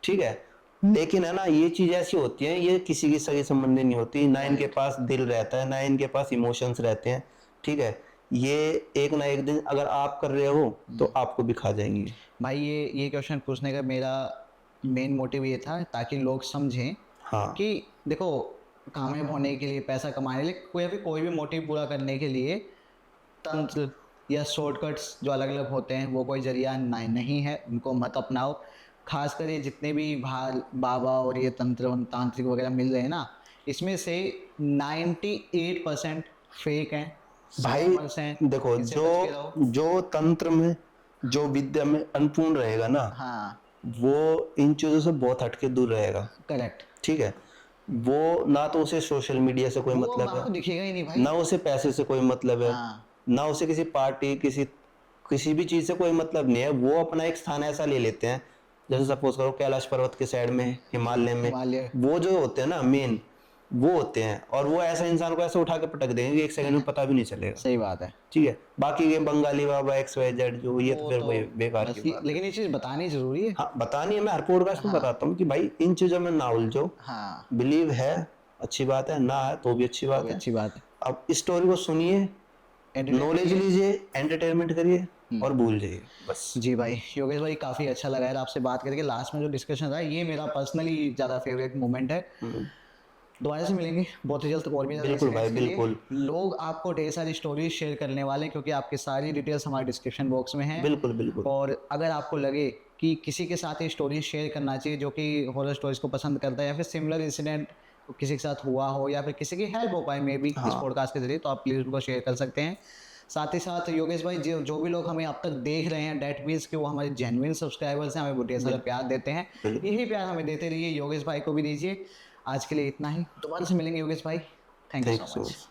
ठीक है, लेकिन है ना ये चीज ऐसी होती है, ये किसी की सगी संबंधी नहीं होती, ना इनके पास दिल रहता है ना इनके पास इमोशंस रहते हैं। ठीक है, ये एक ना एक दिन अगर आप कर रहे हो तो आपको भी खा जाएंगे। भाई ये क्वेश्चन पूछने का मेरा मेन मोटिव ये था ताकि लोग समझें कि देखो, कामयाब होने के लिए, पैसा कमाने के लिए, कोई भी मोटिव पूरा करने के लिए तंत्र या शॉर्टकट्स जो अलग अलग होते हैं वो कोई जरिया नहीं है, उनको मत अपनाओ। खासकर ये जितने भी बाबा और ये तंत्र तांत्रिक वगैरह मिल रहे हैं ना, इसमें से 98% फेक हैं भाई। देखो जो तंत्र में, जो विद्या में अनपूर्ण रहेगा ना, वो इन चीजों से बहुत हटके दूर रहेगा। करेक्ट। ठीक है, वो ना तो उसे सोशल मीडिया से कोई मतलब है, दिखेगा ही नहीं भाई, ना उसे पैसे से कोई मतलब है, ना उसे किसी पार्टी किसी भी चीज से कोई मतलब नहीं है। वो अपना एक स्थान ऐसा ले लेते हैं, जैसे सपोज करो कैलाश पर्वत के साइड में, हिमालय में, वो जो होते हैं ना मेन, वो होते हैं, और वो ऐसा इंसान को ऐसे उठा के पटक देंगे कि एक सेकंड में पता भी नहीं चलेगा। सही बात है। ठीक है, बाकी ये बंगाली बाबा XYZ जो, ये तो वो फिर तो वही बेकार बस की बात है। लेकिन ये चीज़ बतानी ज़रूरी है। हाँ, बतानी है, मैं हर पॉडकास्ट में बताता हूँ कि भाई इन चीजों में ना उलझो। हाँ, बिलीव है अच्छी बात है, ना है तो भी अच्छी तो बात भी है। अच्छी बात है। अब इस स्टोरी को सुनिए, नॉलेज लीजिए, एंटरटेनमेंट करिए और भूल जाइए बस। जी भाई, योगेश भाई काफ़ी अच्छा लगा यार आपसे बात करके। लास्ट में जो डिस्कशन रहा ये मेरा पर्सनली ज़्यादा फेवरेट मोमेंट है। दोबारा से मिलेंगे बहुत ही जल्द, तो और भी ज़्यादा बिल्कुल भाई, incidents के लिए। बिल्कुल लोग आपको ढेर सारी स्टोरीज शेयर करने वाले हैं क्योंकि आपकी सारी डिटेल्स हमारे डिस्क्रिप्शन बॉक्स में हैं। बिल्कुल बिल्कुल। और अगर आपको लगे कि किसी के साथ ये स्टोरी शेयर करना चाहिए जो कि हॉरर स्टोरीज को पसंद करता है, या फिर सिमिलर इंसिडेंट किसी के साथ हुआ हो, या फिर किसी की हेल्प हो पाए मे बी इस पॉडकास्ट के जरिए, तो आप प्लीज़ उनको शेयर कर सकते हैं। साथ ही साथ योगेश भाई, जो भी लोग हमें अब तक देख रहे हैं, डेट मीन्स कि वो हमारे जेन्युइन सब्सक्राइबर्स हैं, हमें बहुत ढेर सारा प्यार देते हैं। यही प्यार हमें देते रहिए, योगेश भाई को भी दीजिए। आज के लिए इतना ही, दोबारा से मिलेंगे योगेश भाई। Thank you thank so you. Much.